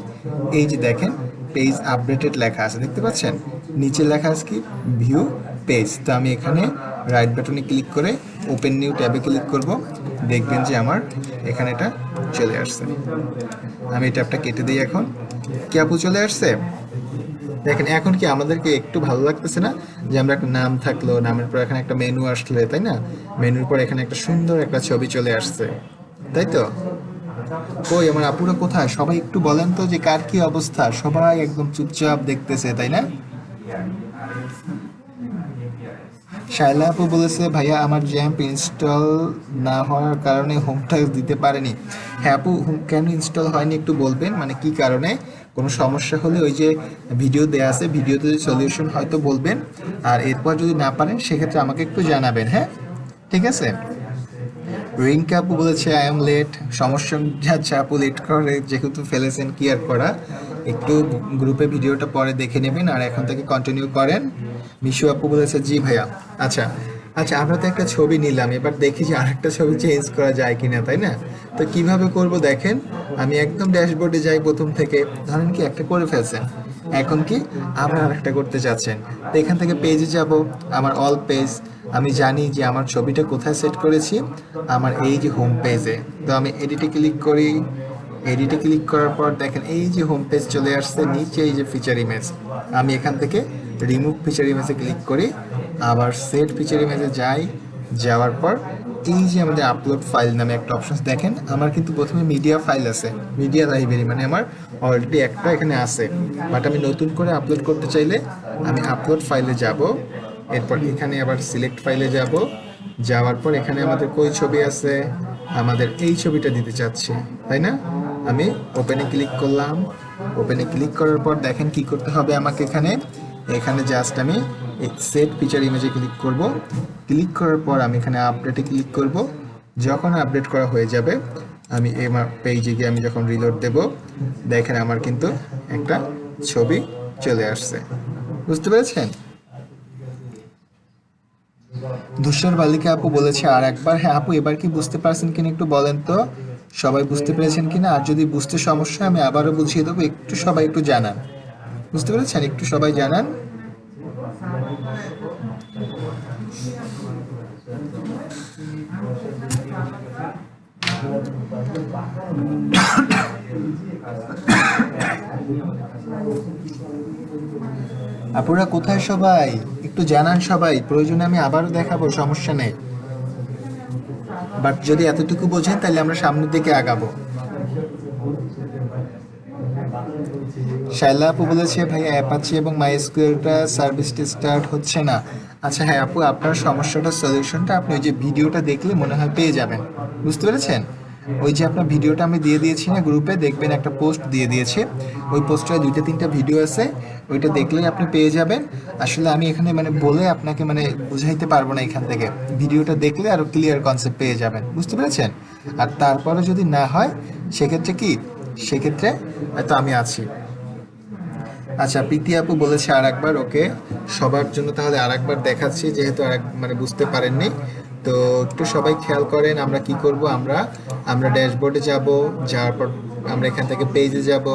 এই যে দেখেন পেজ আপডেটেড লেখা আছে, দেখতে পাচ্ছেন? নিচে লেখা আছে কি, ভিউ পেজ। তো আমি এখানে রাইট বাটনে ক্লিক করে ওপেন নিউ ট্যাবে ক্লিক করব। দেখবেন যে আমার এখানে এটা চলে আসছে। আমি এই ট্যাবটা কেটে দিই। এখন কি আপু চলে আসছে? দেখেন এখন কি আমাদেরকে একটু ভালো লাগতেছে না, যে আমরা একটা নাম থাকলো, নামের পর এখানে একটা মেনু আসলে, তাই না? মেনুর পর এখানে একটা সুন্দর একটা ছবি চলে আসছে, তাই তো? কই আমার আপুরা কোথায়? সবাই একটু বলেন তো যে কার কি অবস্থা। সবাই একদম চুপচাপ দেখতেছে, তাই না? শায়লা আপু বলেছে ভাইয়া আমার জ্যাম্প ইনস্টল না হওয়ার কারণে হোমটা দিতে পারেনি। হ্যাঁ আপু, কেন ইনস্টল হয়নি একটু বলবেন, মানে কি কারণে? কোনো সমস্যা হলে ওই যে ভিডিও দেওয়া আছে, ভিডিওতে সলিউশন হয়তো বলবেন। আর এরপর যদি না পারেন সেক্ষেত্রে আমাকে একটু জানাবেন, হ্যাঁ ঠিক আছে? রিঙ্কা আপু বলেছে আই এম লেট। সমস্যা যাচ্ছে আপু, লেট করে যেহেতু ফেলেছেন কি আর করা, একটু গ্রুপে ভিডিওটা পরে দেখে নেবেন আর এখন থেকে কন্টিনিউ করেন। মিশু আপু বলেছে জি ভাইয়া। আচ্ছা আচ্ছা, আমরা তো একটা ছবি নিলাম, এবার দেখি যে আরেকটা ছবি চেঞ্জ করা যায় কিনা, তাই না? তো কিভাবে করব দেখেন, আমি একদম ড্যাশবোর্ডে যাই প্রথম থেকে, ধরেন কি একটা করে ফেলছেন, এখন কি আবার আরেকটা করতে চাচ্ছেন। তো এখান থেকে পেজে যাব, আমার অল পেজ, আমি জানি যে আমার ছবিটা কোথায় সেট করেছি, আমার এই যে হোম পেজে। তো আমি এডিটে ক্লিক করি। এডিটে ক্লিক করার পর দেখেন এই যে হোম পেজ চলে আসছে, নিচে এই যে ফিচার ইমেজ, আমি এখান থেকে রিমুভ ফিচার ইমেজে ক্লিক করি, আবার সেট ফিচার ইমেজে যাই। যাওয়ার পর এই যে আমাদের আপলোড ফাইল নামে একটা অপশন, দেখেন আমার কিন্তু প্রথমে মিডিয়া ফাইল আছে, মিডিয়া লাইব্রেরি, মানে আমার অলরেডি একটা এখানে আছে, বাট আমি নতুন করে আপলোড করতে চাইলে আমি আপলোড ফাইলে যাব। এরপর এখানে আবার সিলেক্ট ফাইলে যাব। যাওয়ার পর এখানে আমাদের কই ছবি আছে, আমাদের এই ছবিটা দিতে চাচ্ছি, তাই না? আমি ওপেনে ক্লিক করলাম। ওপেনে ক্লিক করার পর দেখেন কি করতে হবে আমাকে, এখানে জাস্ট আমি সেট ফিচার ইমেজে ক্লিক করব। ক্লিক করার পর আমি এখানে আপডেটে ক্লিক করব। যখন আপডেট করা হয়ে যাবে, আমি আমার পেজে গিয়ে আমি যখন রিলোড দেব, দেখেন আমার কিন্তু একটা ছবি চলে আসছে। বুঝতে পেরেছেন? ধূসর বালিকা আপু বলেছে আর একবার। হ্যাঁ আপু, এবার কি বুঝতে পারছেন কিনা একটু বলেন তো, সবাই বুঝতে পেরেছেন কিনা? আর যদি বুঝতে সমস্যা আমি আবারও বুঝিয়ে দেবো, একটু সবাই একটু জানান। বুঝতে পেরেছেন? একটু সবাই জানান। আপুরা কোথায় সবাই? একটু জানান সবাই, প্রয়োজনে আমি আবারও দেখাবো, সমস্যা নেই। বাট যদি এতটুকু বোঝেন তাহলে আমরা সামনের দিকে আগাবো। শাইলা আপু বলেছে ভাইয়া অ্যাপাচি এবং মাইস্কুয়েলটা সার্ভিসটা স্টার্ট হচ্ছে না। আচ্ছা হ্যাঁ আপু, আপনার সমস্যাটার সলিউশনটা আপনি ওই যে ভিডিওটা দেখলে মনে হয় পেয়ে যাবেন। বুঝতে পেরেছেন? ওই যে আপনার ভিডিওটা আমি দিয়ে দিয়েছি না গ্রুপে, দেখবেন একটা পোস্ট দিয়ে দিয়েছে, ওই পোস্টে 2-3টা ভিডিও আছে, ওইটা দেখলেই আপনি পেয়ে যাবেন। আসলে আমি এখানে মানে বলে আপনাকে মানে বুঝাইতে পারবো না, এখান থেকে ভিডিওটা দেখলে আরো ক্লিয়ার কনসেপ্ট পেয়ে যাবেন, বুঝতে পেরেছেন? আর তারপরে যদি না হয় সেক্ষেত্রে কি, সেক্ষেত্রে হয়তো আমি আছি। আচ্ছা, প্রীতি আপু বলেছে আর একবার, ওকে সবার জন্য তাহলে আর একবার দেখাচ্ছি, যেহেতু আর মানে বুঝতে পারেননি। তো একটু সবাই খেয়াল করেন, আমরা কি করব, আমরা ড্যাশবোর্ডে যাব, যাওয়ার পর আমরা এখান থেকে পেজে যাব,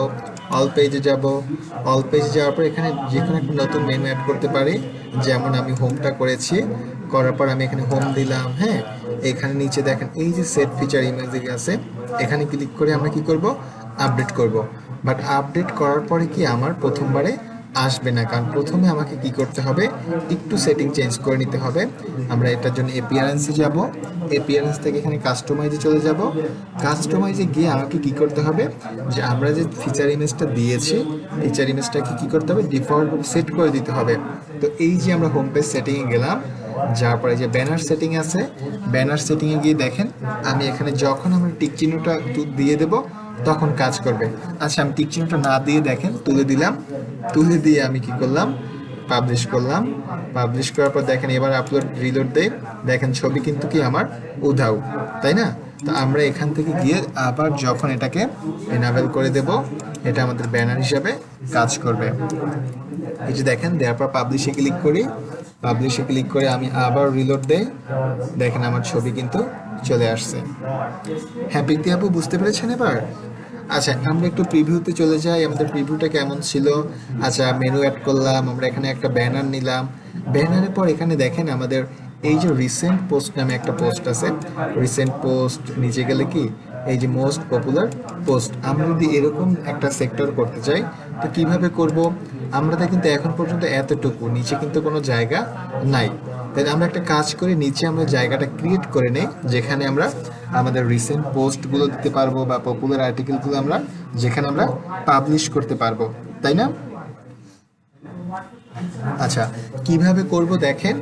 অল পেজে যাব। অল পেজে যাওয়ার পর এখানে যে কোনো একটা নতুন মেনু অ্যাড করতে পারি, যেমন আমি হোমটা করেছি, করার পর আমি এখানে হোম দিলাম। হ্যাঁ, এখানে নিচে দেখেন এই যে সেট ফিচার ইমেজ আছে, এখানে ক্লিক করে আমরা কি করব, আপডেট করব। বাট আপডেট করার পরে কি আমার প্রথমবারে আসবে না, কারণ প্রথমে আমাকে কি করতে হবে, একটু সেটিং চেঞ্জ করে নিতে হবে। আমরা এটার জন্য এপিয়ারেন্সে যাব, এপিয়ারেন্স থেকে এখানে কাস্টমাইজে চলে যাব। কাস্টমাইজে গিয়ে আমাকে কি করতে হবে, যে আমরা যে ফিচার ইমেজটা দিয়েছি, ফিচার ইমেজটাকে কি করতে হবে, ডিফল্ট সেট করে দিতে হবে। তো এই যে আমরা হোম পেজ সেটিংয়ে গেলাম, যার পরে যে ব্যানার সেটিং আছে, ব্যানার সেটিংয়ে গিয়ে দেখেন আমি এখানে যখন আমরা টিক চিহ্নটা দিয়ে দেব তখন কাজ করবে। আচ্ছা, আমি টিক চিহ্নটা না দিয়ে দেখেন তুলে দিলাম, তুলে দিয়ে আমি কি করলাম, পাবলিশ করলাম। পাবলিশ করার পর দেখেন এবার আপলোড রিলোড দেয়, দেখেন ছবি কিন্তু কি আমার উধাও, তাই না? তো আমরা এখান থেকে গিয়ে আবার যখন এটাকে এনাবেল করে দেব, এটা আমাদের ব্যানার হিসাবে কাজ করবে। এই যে দেখেন, দেওয়ার পর পাবলিশে ক্লিক করি, পাবলিশে ক্লিক করে আমি আবার রিলোড দেই, দেখেন আমার ছবি কিন্তু চলে আসছে। হ্যাঁ প্রীতি আপু, বুঝতে পেরেছেন এবার? আচ্ছা, আমরা একটু প্রিভিউতে চলে যাই, আমাদের প্রিভিউটা কেমন ছিল। আচ্ছা, মেনু অ্যাড করলাম, আমরা এখানে একটা ব্যানার নিলাম, ব্যানারের পর এখানে দেখেন আমাদের এই যে রিসেন্ট পোস্ট নামে একটা পোস্ট আছে, রিসেন্ট পোস্ট নিচে গেলে কি এই যে মোস্ট পপুলার পোস্ট, আমরা যদি এরকম একটা সেক্টর করতে চাই তো কিভাবে করব, আমরা তো কিন্তু এখন পর্যন্ত এতটুকু, নিচে কিন্তু কোনো জায়গা নাই। তাই আমরা একটা কাজ করি, নিচে আমরা জায়গাটা ক্রিয়েট করে নেই, যেখানে আমরা আমাদের রিসেন্ট পোস্টগুলো দিতে পারবো বা পপুলার আর্টিকেলগুলো আমরা যেখানে আমরা পাবলিশ করতে পারবো, তাই না? আচ্ছা, কিভাবে করব দেখেন,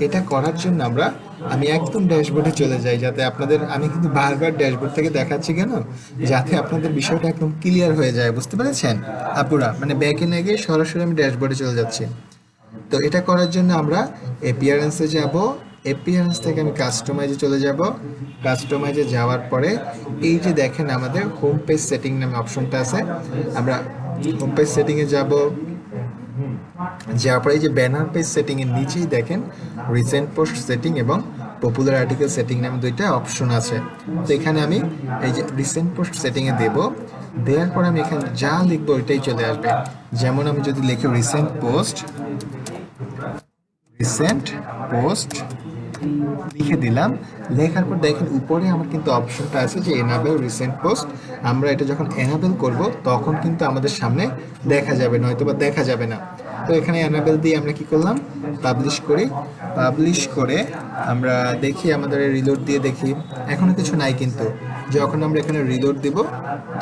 এটা করার জন্য আমি একদম ড্যাশবোর্ডে চলে যাই, যাতে আপনাদের, আমি কিন্তু বারবার ড্যাশবোর্ড থেকে দেখাচ্ছি কেন, যাতে আপনাদের বিষয়টা একদম ক্লিয়ার হয়ে যায়, বুঝতে পেরেছেন আপুরা? মানে ব্যাকে না গিয়ে সরাসরি আমি ড্যাশবোর্ডে চলে যাচ্ছি। তো এটা করার জন্য আমরা এপিয়ারেন্সে যাব, এপিয়ারেন্স থেকে আমি কাস্টমাইজে চলে যাব, কাস্টমাইজে যাওয়ার পরে এই যে দেখেন আমাদের হোম পেজ সেটিং নামে অপশনটা আছে, আমরা হোম পেজ সেটিংয়ে যাব, যাওয়ার পরে এই যে ব্যানার পেজ সেটিং এর নিচেই দেখেন রিসেন্ট পোস্ট সেটিং এবং পপুলার আর্টিকেল সেটিং নামে দুইটা অপশন আছে। তো এখানে আমি এই যে রিসেন্ট পোস্ট সেটিং এ দেব, দেওয়ার পর আমি এখানে যা লিখবো ওইটাই চলে আসবে। যেমন আমি যদি লিখি রিসেন্ট পোস্ট লিখে দিলাম, লেখার পর দেখেন উপরে আমার কিন্তু অপশনটা আছে যে এনাবেল রিসেন্ট পোস্ট। আমরা এটা যখন এনাবেল করব তখন কিন্তু আমাদের সামনে দেখা যাবে, নয়তো বা দেখা যাবে না। তো এখানে এনাবেল দিয়ে আমরা কি করলাম, পাবলিশ করি, পাবলিশ করে আমরা দেখি আমাদের রিলোড দিয়ে দেখি, এখনো কিছু নাই, কিন্তু যখন আমরা এখানে রিলোড দিব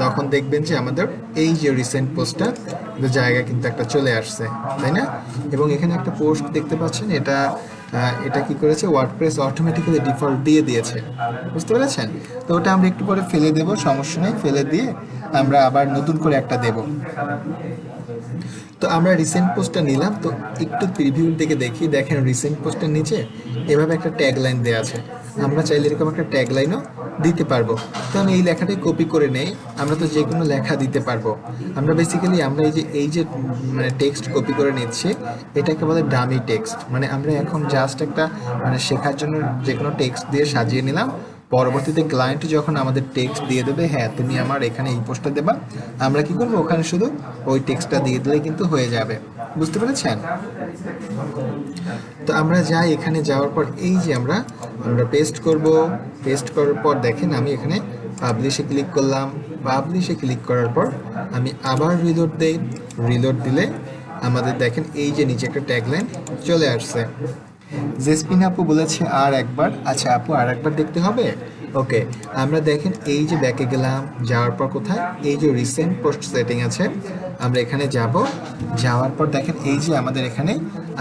তখন দেখবেন যে আমাদের এই যে রিসেন্ট পোস্টটা জায়গা কিন্তু একটা চলে আসছে, তাই না? এবং এখানে একটা পোস্ট দেখতে পাচ্ছেন, এটা কি করেছে, ওয়ার্ডপ্রেস অটোমেটিক্যালি ডিফল্ট দিয়ে দিয়েছে, বুঝতে পেরেছেন? তো ওটা আমরা একটু পরে ফেলে দেব, সমস্যা নেই, ফেলে দিয়ে আমরা আবার নতুন করে একটা দেব। তো আমরা রিসেন্ট পোস্টটা নিলাম, তো একটু প্রিভিউ থেকে দেখি, দেখেন রিসেন্ট পোস্টের নিচে এভাবে একটা ট্যাগলাইন দেওয়া আছে, আমরা চাইলে এরকম একটা ট্যাগলাইনও দিতে পারবো। তো আমি এই লেখাটাই কপি করে নেই, আমরা তো যে কোনো লেখা দিতে পারবো। আমরা বেসিক্যালি আমরা এই যে মানে টেক্সট কপি করে নিচ্ছি, এটাকে বলে ডামি টেক্সট, মানে আমরা এখন জাস্ট একটা মানে শেখার জন্য যে কোনো টেক্সট দিয়ে সাজিয়ে নিলাম, পরবর্তীতে ক্লায়েন্ট যখন আমাদের টেক্সট দিয়ে দেবে, হ্যাঁ তুমি আমার এখানে এই পোস্টটা দেবা, আমরা কি করবো, ওখানে শুধু ওই টেক্সটটা দিয়ে দিলে কিন্তু হয়ে যাবে, বুঝতে পেরেছেন? তো আমরা যাই, এখানে যাওয়ার পর এই যে আমরা পেস্ট করব, পেস্ট করার পর দেখেন আমি এখানে পাবলিশে ক্লিক করলাম, পাবলিশে ক্লিক করার পর আমি আবার রিলোড দেই, রিলোড দিলে আমাদের দেখেন এই যে নিচে একটা ট্যাগলাইন চলে আসছে। জেসমিন আপু বলেছে আর একবার, আচ্ছা আপু আর একবার দেখতে হবে, ওকে। আমরা দেখেন এই যে ব্যাকে গেলাম, যাওয়ার পর কোথায় এই যে রিসেন্ট পোস্ট সেটিং আছে, আমরা এখানে যাব, যাওয়ার পর দেখেন এই যে আমাদের এখানে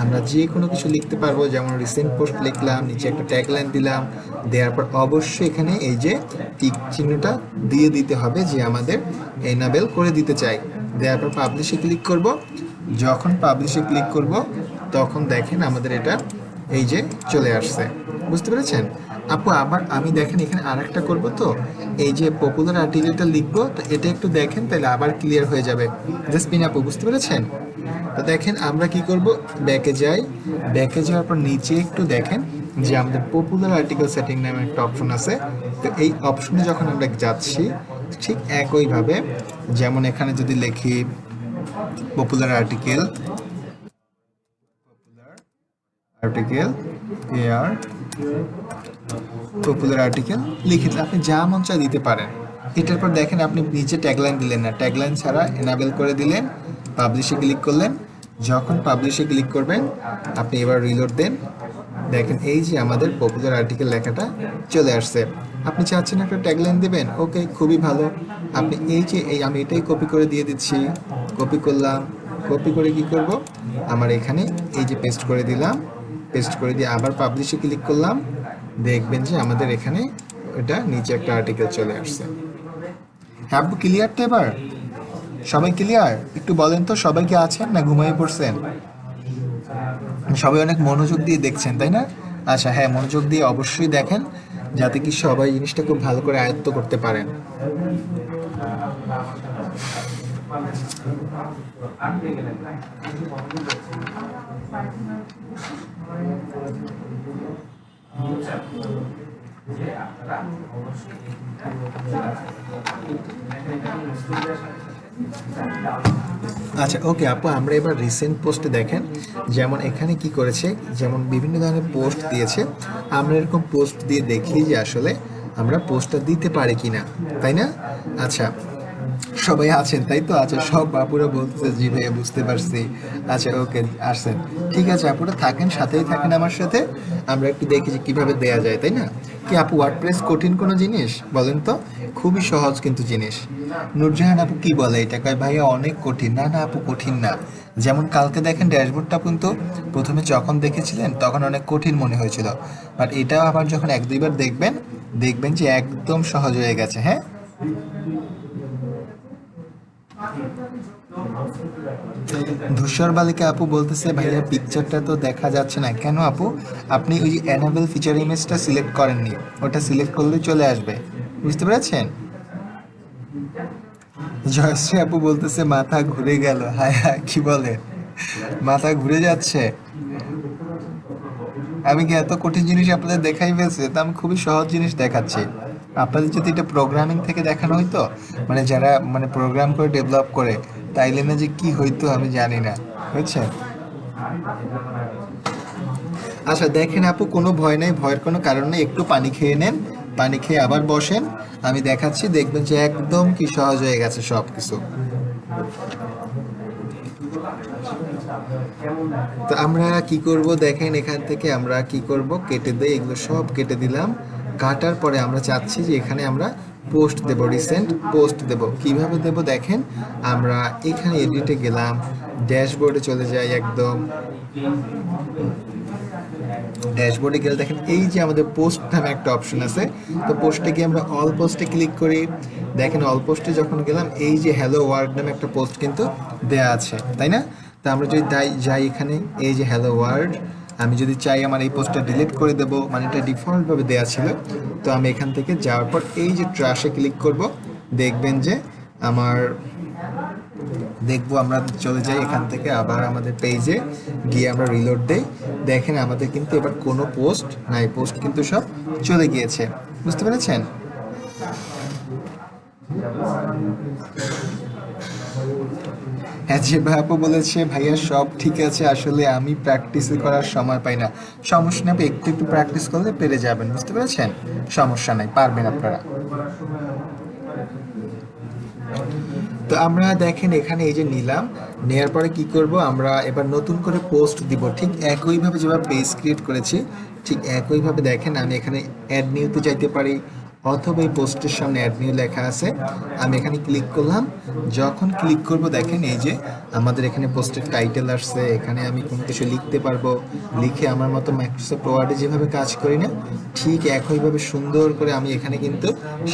আমরা যে কোনো কিছু লিখতে পারবো, যেমন রিসেন্ট পোস্ট লিখলাম, নিচে একটা ট্যাগলাইন দিলাম, দেওয়ার পর অবশ্যই এখানে এই যে টিক চিহ্নটা দিয়ে দিতে হবে যে আমাদের এনাবেল করে দিতে চাই। দেওয়ার পর পাবলিশে ক্লিক করব। যখন পাবলিশে ক্লিক করব তখন দেখেন আমাদের এটা এই যে চলে আসছে, বুঝতে পেরেছেন আপু? আবার আমি দেখেন এখানে আরেকটা করব, তো এই যে পপুলার আর্টিকেলটা লিখবো, তো এটা একটু দেখেন তাহলে আবার ক্লিয়ার হয়ে যাবে। জাসমিন আপু বুঝতে পেরেছেন? তো দেখেন আমরা কি করব, ব্যাকে যাই, ব্যাকে যাওয়ার পর নিচে একটু দেখেন যে আমাদের পপুলার আর্টিকেল সেটিং নামে একটা অপশন আছে। তো এই অপশনে যখন আমরা যাচ্ছি, ঠিক একইভাবে যেমন এখানে যদি লিখি popular article, article AR popular article লিখে আপনি যা মন চায় দিতে পারেন। এটার পর দেখেন আপনি নিচে ট্যাগলাইন দিলেন না, ট্যাগলাইন ছাড়া এনাবেল করে দিলেন, পাবলিশে ক্লিক করলেন। যখন পাবলিশে ক্লিক করবেন আপনি এবার রিলোড দেন, দেখেন এই যে আমাদের পপুলার আর্টিকেল লেখাটা চলে আসছে। আপনি চাচ্ছেন একটা ট্যাগলাইন দেবেন, ওকে খুবই ভালো। আপনি এই যে আমি এটাই কপি করে দিয়ে দিচ্ছি, কপি করলাম, কপি করে কি করব, আমার এখানে এই যে পেস্ট করে দিলাম, পেস্ট করে দিয়ে আবার পাবলিশে ক্লিক করলাম, দেখবেন যে আমাদের এখানে এটা নিচে একটা আর্টিকেল চলে আসছে। হ্যাঁ ক্লিয়ার তো? এবার সবাই ক্লিয়ার? একটু বলেন তো সবাই কি আছেন না ঘুমিয়ে পড়ছেন? সবাই অনেক মনোযোগ দিয়ে দেখছেন তাই না? আচ্ছা হ্যাঁ, মনোযোগ দিয়ে অবশ্যই দেখেন যাতে কি সবাই জিনিসটা খুব ভালো করে আয়ত্ত করতে পারেন। আচ্ছা ওকে আপু, আমরা এবার রিসেন্ট পোস্টে দেখেন যেমন এখানে কি করেছে, যেমন বিভিন্ন ধরনের পোস্ট দিয়েছে, আমরা এরকম পোস্ট দিয়ে দেখি যে আসলে আমরা পোস্টটা দিতে পারি কিনা, তাই না? আচ্ছা সবাই আছেন তাই তো? আচ্ছা সব আপুরা বলতেছে জি ভাইয়া বুঝতে পারছি। আচ্ছা ওকে আসছেন, ঠিক আছে আপুরা থাকেন, সাথেই থাকেন আমার সাথে, আমরা একটু দেখি যে কিভাবে দেয়া যায়, তাই না? কি আপু ওয়ার্ডপ্রেস কঠিন কোনো জিনিস বলেন তো? খুবই সহজ কিন্তু জিনিস। নূরজাহান আপু কি বলে এটা, কয় ভাইয়া অনেক কঠিন। না না আপু কঠিন না, যেমন কালকে দেখেন ড্যাশবোর্ডটা কিন্তু প্রথমে যখন দেখেছিলেন তখন অনেক কঠিন মনে হয়েছিল, বাট এটাও আবার যখন এক দুইবার দেখবেন, দেখবেন যে একদম সহজ হয়ে গেছে। হ্যাঁ ধূসর বালিকা আপু বলতেছে ভাইয়া পিকচারটা তো দেখা যাচ্ছে না কেন আপু? আপনি ওই অ্যানাবেল ফিচার ইমেজটা সিলেক্ট করেননি, ওটা সিলেক্ট করলে চলে আসবে, বুঝতে পেরেছেন? জয়শ্রী আপু বলতেছে মাথা ঘুরে গেল। হায় হায় কি বলে, মাথা ঘুরে যাচ্ছে? আমি কি এত কঠিন জিনিস আপনাদের দেখাই ফেলছি? তো আমি খুবই সহজ জিনিস দেখাচ্ছি। আপনাদের যদি এটা প্রোগ্রামিং থেকে দেখানো হইতো, মানে যারা মানে প্রোগ্রাম করে ডেভেলপ করে, তাইলে না যে কি হইতো আমি জানি না, বুঝছেন? আচ্ছা দেখেন আপু কোনো ভয় নেই, ভয়ের কোনো কারণ নেই, একটু পানি খেয়ে নেন, পানি খেয়ে আবার বসেন, আমি দেখাচ্ছি, দেখবেন যে একদম কি সহজ হয়ে গেছে সব কিছু। তো আমরা কি করব দেখেন, এখান থেকে আমরা কি করব, কেটে দেই, এগুলো সব কেটে দিলাম। কাটার পরে আমরা চাচ্ছি যে এখানে আমরা পোস্ট দেব, রিসেন্ট পোস্ট দেব। কিভাবে দেব দেখেন, আমরা এখানে এডিটে গেলাম, ড্যাশবোর্ডে চলে যাই, একদম ড্যাশবোর্ডে গেলে দেখেন এই যে আমাদের পোস্ট নামে একটা অপশন আছে, তো পোস্টে গিয়ে আমরা অল পোস্টে ক্লিক করি। দেখেন অল পোস্টে যখন গেলাম এই যে হ্যালো ওয়ার্ল্ড নামে একটা পোস্ট কিন্তু দেয়া আছে, তাই না? তো আমরা যদি যাই এখানে এই যে হ্যালো ওয়ার্ল্ড, আমি যদি চাই আমার এই পোস্টটা ডিলিট করে দেবো, মানে এটা ডিফল্টভাবে দেওয়া ছিল। তো আমি এখান থেকে যাওয়ার পর এই যে ট্রাশে ক্লিক করব, দেখবেন যে আমার দেখবো আমরা চলে যাই এখান থেকে আবার আমাদের পেজে গিয়ে আমরা রিলোড দেই, দেখেন আমাদের কিন্তু এবার কোনো পোস্ট নাই, পোস্ট কিন্তু সব চলে গিয়েছে, বুঝতে পেরেছেন? হ্যাঁ যে আপু বলেছে ভাইয়া সব ঠিক আছে, আসলে আমি প্র্যাকটিস করার সময় পাই না। সমস্যা নেই, একটু একটু প্র্যাকটিস করলে পেরে যাবেন, বুঝতে পেরেছেন? সমস্যা নাই, পারবেন আপনারা। তো আমরা দেখেন এখানে এই যে নিলাম, নেয়ার পরে কি করব, আমরা এবার নতুন করে পোস্ট দিব, ঠিক একইভাবে যেভাবে পেজ ক্রিয়েট করেছি ঠিক একইভাবে। দেখেন আমি এখানে অ্যাড নিউতে যাইতে পারি, অথবা এই পোস্টের সামনে অ্যাড নিউ লেখা আছে, আমি এখানে ক্লিক করলাম। যখন ক্লিক করব দেখেন এই যে আমাদের এখানে পোস্টের টাইটেল আসছে, এখানে আমি কোনো কিছু লিখতে পারবো, লিখে আমার মতো মাইক্রোসফট ওয়ার্ডে যেভাবে কাজ করি না ঠিক একইভাবে সুন্দর করে আমি এখানে কিন্তু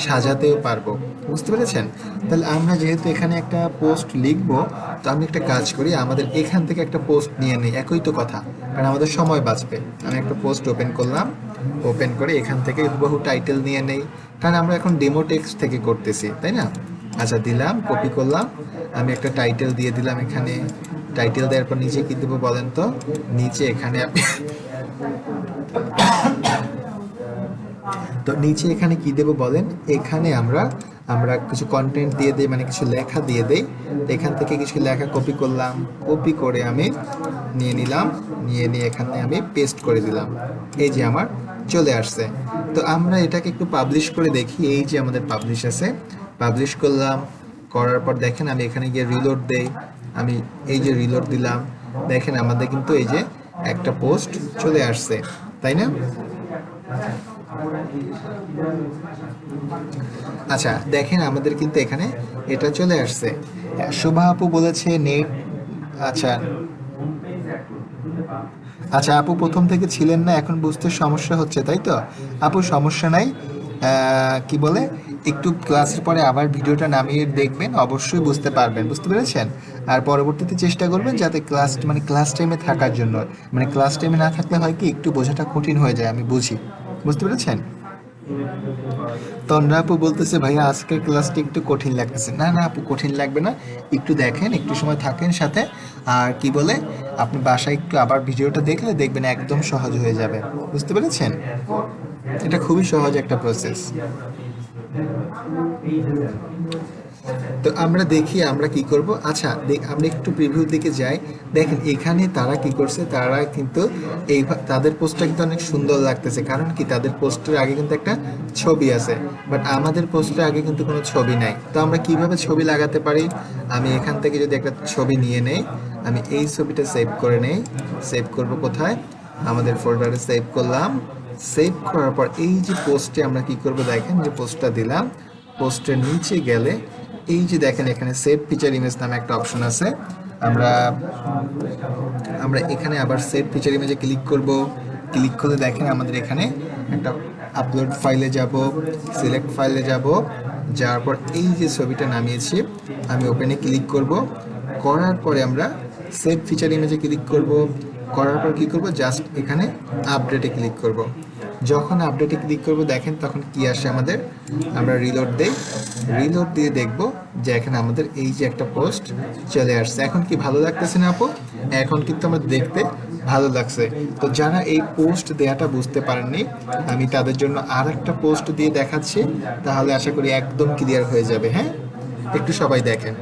সাজাতেও পারবো। বুঝতে পেরেছেন? তাহলে আমরা যেহেতু এখানে একটা পোস্ট লিখবো, তো আমি একটা কাজ করি, আমাদের এখান থেকে একটা পোস্ট নিয়ে নিই, একই তো কথা, কারণ আমাদের সময় বাঁচবে। আমি একটা পোস্ট ওপেন করলাম, ওপেন করে এখান থেকে হুবহু টাইটেল নিয়ে নেই, কারণ আমরা এখন ডেমো টেক্সট থেকে করতেছি, তাই না? আচ্ছা, দিলাম, কপি করলাম, আমি একটা টাইটেল দিয়ে দিলাম এখানে। টাইটেল দেওয়ার পর নিচে কি দেবো বলেন তো? নিচে এখানে তো নিচে এখানে কি দেবো বলেন? এখানে আমরা আমরা কিছু কন্টেন্ট দিয়ে দিই, মানে কিছু লেখা দিয়ে দেই। এখান থেকে কিছু লেখা কপি করলাম, কপি করে আমি নিয়ে নিলাম, নিয়ে এখানে আমি পেস্ট করে দিলাম। এই যে আমার চলে আসছে। তো আমরা এটাকে একটু পাবলিশ করে দেখি। এই যে আমাদের পাবলিশ আছে, পাবলিশ করলাম, করার পর দেখেন আমি এখানে গিয়ে রিলোড দেই, আমি এই যে রিলোড দিলাম, দেখেন আমাদের কিন্তু এই যে একটা পোস্ট চলে আসছে, তাই না? আচ্ছা, দেখেন আমাদের কিন্তু এখানে এটা চলে আসছে। শোভা আপু বলেছে নেট। আচ্ছা আচ্ছা, আপু প্রথম থেকে ছিলেন না, এখন বুঝতে সমস্যা হচ্ছে, তাই তো? আপু সমস্যা নাই, কি বলে, একটু ক্লাসের পরে আবার ভিডিওটা নামিয়ে দেখবেন, অবশ্যই বুঝতে পারবেন। বুঝতে পেরেছেন? আর পরবর্তীতে চেষ্টা করবেন যাতে ক্লাস টাইমে থাকার জন্য, মানে ক্লাস টাইমে না থাকলে হয় কি একটু বোঝাটা কঠিন হয়ে যায়, আমি বুঝি। বুঝতে পেরেছেন? তন্দ্রা আপু বলতেছে ভাইয়া আজকের ক্লাসটা একটু কঠিন লাগতেছে। না না আপু, কঠিন লাগবে না, একটু দেখেন, একটু সময় থাকেন সাথে, আর কি বলে, আপনি বাসায় একটু আবার ভিডিওটা দেখলে দেখবেন একদম সহজ হয়ে যাবে। বুঝতে পেরেছেন? এটা খুবই সহজ একটা প্রসেস। তো আমরা দেখি আমরা কি করব। আচ্ছা, আমরা একটু প্রিভিউ দিকে যাই। দেখেন এখানে তারা কি করছে, তারা কিন্তু এই তাদের পোস্টটা কিন্তু অনেক সুন্দর লাগতেছে, কারণ কি তাদের পোস্টের আগে কিন্তু একটা ছবি আছে, বাট আমাদের পোস্টের আগে কিন্তু কোনো ছবি নাই। তো আমরা কিভাবে ছবি লাগাতে পারি? আমি এখান থেকে যদি একটা ছবি নিয়ে নেই, আমি এই ছবিটা সেভ করে নেই। সেভ করব কোথায়? আমাদের ফোল্ডারে সেভ করলাম। সেভ করার পর এই যে পোস্টে আমরা কি করব, দেখেন যে পোস্টটা দিলাম, পোস্টের নিচে গেলে এই যে দেখেন এখানে সেভ ফিচার ইমেজ নামে একটা অপশন আছে। আমরা আমরা এখানে আবার সেভ ফিচার ইমেজে ক্লিক করব। ক্লিক করলে দেখেন আমাদের এখানে একটা আপলোড ফাইলে যাব, সিলেক্ট ফাইলে যাব, যাওয়ার পর এই যে ছবিটা নামিয়েছি আমি ওপেনে ক্লিক করব। করার পরে আমরা সেভ ফিচার ইমেজে ক্লিক করব। করার পর কি করব, জাস্ট এখানে আপডেটে ক্লিক করব। যখন আপডেটে ক্লিক করব দেখেন তখন কি আসে আমাদের। আমরা রিলোড দেই, রিলোড দিয়ে দেখব যে এখানে আমাদের এই যে একটা পোস্ট চলে আসছে। এখন কি ভালো লাগতেছে না আপু? এখন কিন্তু আমার দেখতে ভালো লাগছে। তো যারা এই পোস্ট দেয়াটা বুঝতে পারেননি, আমি তাদের জন্য আর একটা পোস্ট দিয়ে দেখাচ্ছি, তাহলে আশা করি একদম ক্লিয়ার হয়ে যাবে। হ্যাঁ, একটু সবাই দেখেন।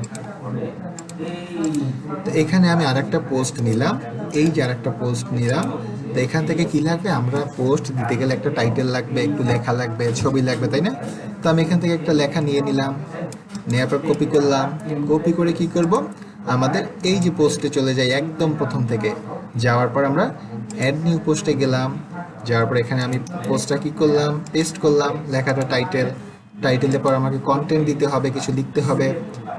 তো এখানে আমি আরেকটা পোস্ট নিলাম, এই যে আরেকটা পোস্ট নিলাম। তো এখান থেকে কি লাগবে, আমরা পোস্ট দিতে গেলে একটা টাইটেল লাগবে, একটু লেখা লাগবে, ছবি লাগবে, তাই না? তো আমি এখান থেকে একটা লেখা নিয়ে নিলাম, নেওয়ার পর কপি করলাম। কপি করে কি করব, আমাদের এই যে পোস্টে চলে যাই একদম প্রথম থেকে। যাওয়ার পর আমরা অ্যাড নিউ পোস্টে গেলাম। যাওয়ার পর এখানে আমি পোস্টটা কি করলাম, পেস্ট করলাম, লেখাটা টাইটেল। টাইটেলের পর আমাকে কন্টেন্ট দিতে হবে, কিছু লিখতে হবে।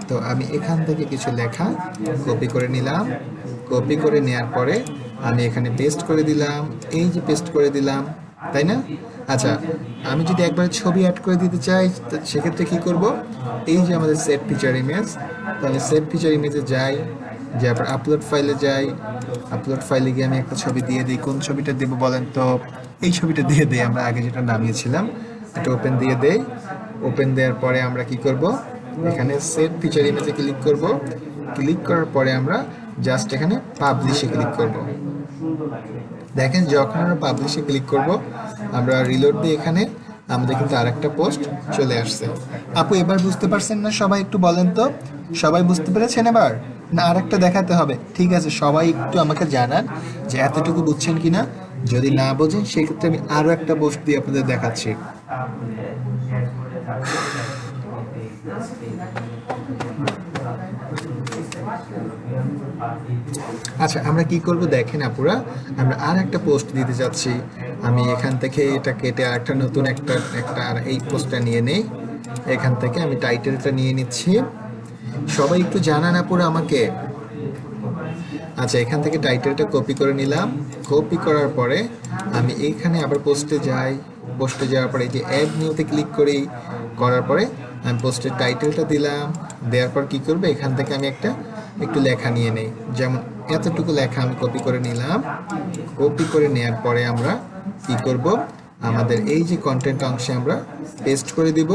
তো আমি এখান থেকে কিছু লেখা কপি করে নিলাম। কপি করে নেওয়ার পরে আমি এখানে পেস্ট করে দিলাম, এই যে পেস্ট করে দিলাম, তাই না? আচ্ছা, আমি যদি একবার ছবি অ্যাড করে দিতে চাই সেক্ষেত্রে কি করব, এই যে আমাদের সেভ ফিচার ইমেজ, তাহলে সেভ ফিচার ইমেজে যাই, যারপর আপলোড ফাইলে যাই। আপলোড ফাইলে গিয়ে আমি একটা ছবি দিয়ে দিই। কোন ছবিটা দেবো বলেন তো? এই ছবিটা দিয়ে দিই, আমরা আগে যেটা নামিয়েছিলাম। এটা ওপেন দিয়ে দেই। ওপেন দেওয়ার পরে আমরা কি করব, এখানে সেভ ফিচার ইমেজে ক্লিক করব। ক্লিক করার পরে আমরা জাস্ট এখানে পাবলিশে ক্লিক করব। দেখেন যখন আমরা পাবলিশে ক্লিক করব, আমরা রিলোড দিয়ে এখানে আমাদের কিন্তু আরেকটা পোস্ট চলে আসছে। আপু এবার বুঝতে পারছেন না সবাই? একটু বলেন তো, সবাই বুঝতে পেরেছেন এবার, না আরেকটা দেখাতে হবে? ঠিক আছে, সবাই একটু আমাকে জানান যে এতটুকু বুঝছেন কিনা। যদি না বোঝেন সেক্ষেত্রে আমি আরো একটা পোস্ট দিয়ে আপনাদের দেখাচ্ছি। আচ্ছা, আমরা কি করব দেখেন আপুরা, আমরা আর একটা পোস্ট দিতে যাচ্ছি। আমি এখান থেকে এটা কেটে আরেকটা নতুন একটা একটা আর এই পোস্টটা নিয়ে নেই। এখান থেকে আমি টাইটেলটা নিয়ে নিচ্ছি। সবাই একটু জানা না পুরো আমাকে। আচ্ছা, এখান থেকে টাইটেলটা কপি করে নিলাম। কপি করার পরে আমি এইখানে আবার পোস্টে যাই। পোস্টে যাওয়ার পরে এই যে অ্যাড নিউতে ক্লিক করি। করার পরে আমি পোস্টের টাইটেলটা দিলাম। দেওয়ার পর কী করবো, এখান থেকে আমি একটু লেখা নিয়ে নেই। যেমন এতটুকু লেখা আমি কপি করে নিলাম। কপি করে নেওয়ার পরে আমরা কী করব, আমাদের এই যে কন্টেন্ট অংশে আমরা পেস্ট করে দিব।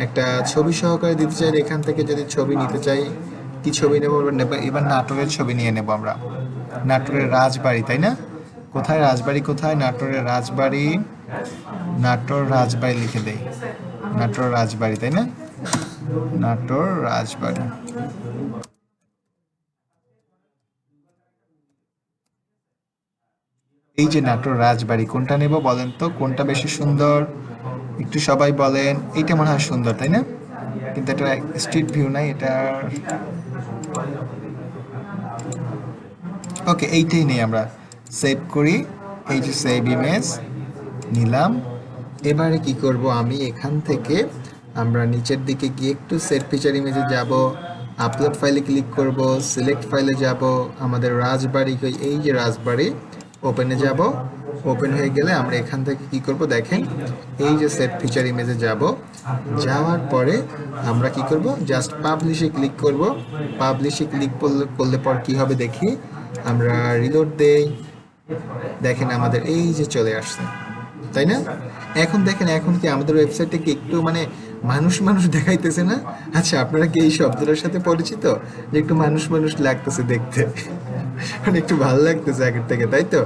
একটা ছবি সহকারে দিতে চাই, এখান থেকে যদি ছবি নিতে চাই, কি ছবি নেব এবার নাটোরের ছবি নিয়ে নেব আমরা। নাটোরের রাজবাড়ি, তাই না? কোথায় রাজবাড়ি, কোথায় নাটোরের রাজবাড়ি? নাটোর রাজবাড়ি লিখে দেই। নাটোর রাজবাড়ি, তাই না? নাটোর রাজবাড়ি। এই যে নাটোর রাজবাড়ি, কোনটা নেব বলেন তো, কোনটা বেশি সুন্দর? একটু সবাই বলেন। এইটা মনে হয় সুন্দর, তাই না? কিন্তু এটা স্ট্রিট ভিউ নাই, এটা ওকে, এইটাই নেই আমরা। সেভ করি। এই যে সেভ ইমেজ নিলাম। এবারে কি করব, আমি এখান থেকে আমরা নিচের দিকে গিয়ে একটু সেট ফিচার ইমেজে যাব। আপলোড ফাইলে ক্লিক করব, সিলেক্ট ফাইলে যাব। আমাদের রাজবাড়ি, এই যে রাজবাড়ি, ওপেনে যাব। ওপেন হয়ে গেলে আমরা এখান থেকে কি করব দেখেন, এই যে সেট ফিচার ইমেজে যাব। যাওয়ার পরে আমরা কি করব, জাস্ট পাবলিশে ক্লিক করব। পাবলিশে ক্লিক করলে পর কি হবে দেখি, আমরা রিলোড দেই। দেখেন আমাদের এই যে চলে আসছে, তাই না? এখন দেখেন, এখন কি আমাদের ওয়েবসাইটে কি একটু মানে মানুষ মানুষ দেখাইতেছে না? আচ্ছা, আপনারা কি এই শব্দটার সাথে পরিচিত, যে একটু মানুষ মানুষ লাগতেছে দেখতে? মানে একটু ভালো লাগতেছে আগের থেকে, তাই তো?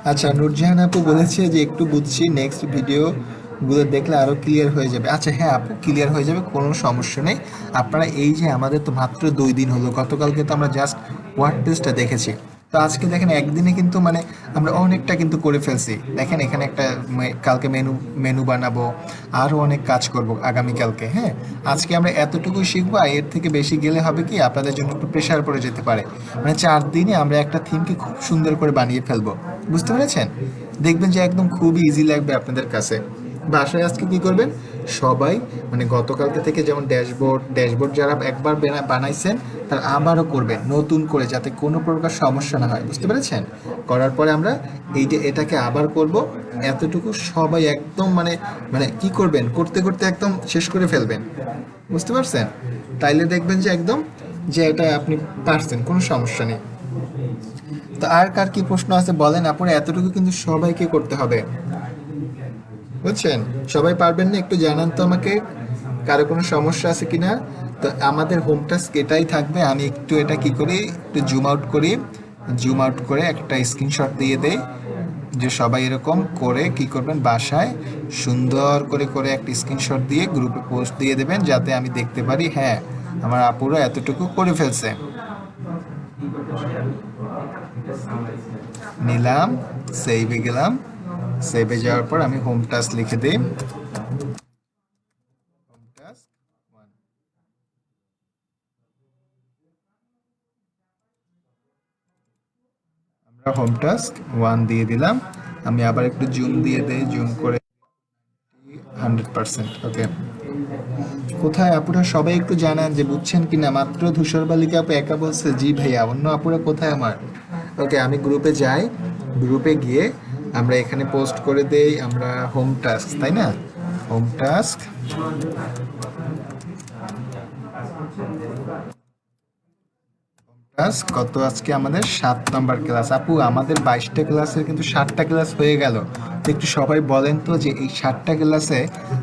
আচ্ছা, নুরজাহান আপু বলেছে যে একটু বুঝছি, নেক্সট ভিডিও গুলো দেখলে আরো ক্লিয়ার হয়ে যাবে। আচ্ছা হ্যাঁ আপু, ক্লিয়ার হয়ে যাবে, কোনো সমস্যা নেই। আপনারা এই যে আমাদের তো মাত্র 2 দিন হলো, গতকালকে তো আমরা জাস্ট ওয়ার্ডপ্রেসটা দেখেছি। তো আজকে দেখেন একদিনে কিন্তু মানে আমরা অনেকটা কিন্তু করে ফেলছি। দেখেন এখানে একটা কালকে মেনু বানাবো, আরও অনেক কাজ করব আগামীকালকে। হ্যাঁ, আজকে আমরা এতটুকুই শিখবো, আর এর থেকে বেশি গেলে হবে কি আপনাদের জন্য একটু প্রেশার পড়ে যেতে পারে। মানে 4 দিনে আমরা একটা থিমকে খুব সুন্দর করে বানিয়ে ফেলবো, বুঝতে পেরেছেন? দেখবেন যে একদম খুবই ইজি লাগবে আপনাদের কাছে। বাসায় আজকে কি করবেন সবাই, মানে গতকালকে থেকে যেমন ড্যাশবোর্ড যারা একবার বানাইছেন তারা আবারও করবেন নতুন করে, যাতে কোনো প্রকার সমস্যা না হয়, বুঝতে পেরেছেন? করার পরে আমরা এই যে এটাকে আবার করব। এতটুকু সবাই একদম মানে মানে কি করবেন, করতে করতে একদম শেষ করে ফেলবেন, বুঝতে পারছেন? তাইলে দেখবেন যে একদম যে এটা আপনি পারছেন, কোনো সমস্যা নেই। তো আর কার কি প্রশ্ন আছে বলেন আপনারা, এতটুকু কিন্তু সবাইকে করতে হবে, বুঝছেন? সবাই পারবেন না, একটু জানান তো আমাকে, কারো কোনো সমস্যা আছে কিনা। তো আমাদের হোম টাস্ক এটাই থাকবে। আমি একটু এটা কি করি, একটু জুম আউট করি, জুম আউট করে একটা স্ক্রিনশট দিয়ে দেই, যে সবাই এরকম করে কি করবেন, বাসায় সুন্দর করে করে একটা স্ক্রিনশট দিয়ে গ্রুপে পোস্ট দিয়ে দেবেন, যাতে আমি দেখতে পারি হ্যাঁ আমার আপুরা এতটুকু করে ফেলছে। নিলাম, সেভে গেলাম। সেভে যাওয়ার পর আমি হোম টাস্ক লিখে দিই, হোম টাস্ক 1। আমরা হোম টাস্ক 1 দিয়ে দিলাম। আমি আবার একটু জুম দিয়ে দেই, জুম করে 100%। ওকে, কোথায় আপুরা সবাই একটু জানান যে বুঝছেন কিনা। মাত্র ধূসর বালিকা আপু একা বলছে জি ভাইয়া, অন্য আপুরা কোথায় আমার? ওকে, আমি গ্রুপে যাই। গ্রুপে গিয়ে আমরা এখানে পোস্ট করে দেই আমরা হোম টাস্ক, তাই না? হোম টাস্ক ক্লাস কত আজকে আমাদের 7 নাম্বার ক্লাস। আপু আমাদের 22টা ক্লাসের কিন্তু 7টা ক্লাস হয়ে গেল। তো একটু সবাই বলেন তো যে এই 7টা ক্লাসে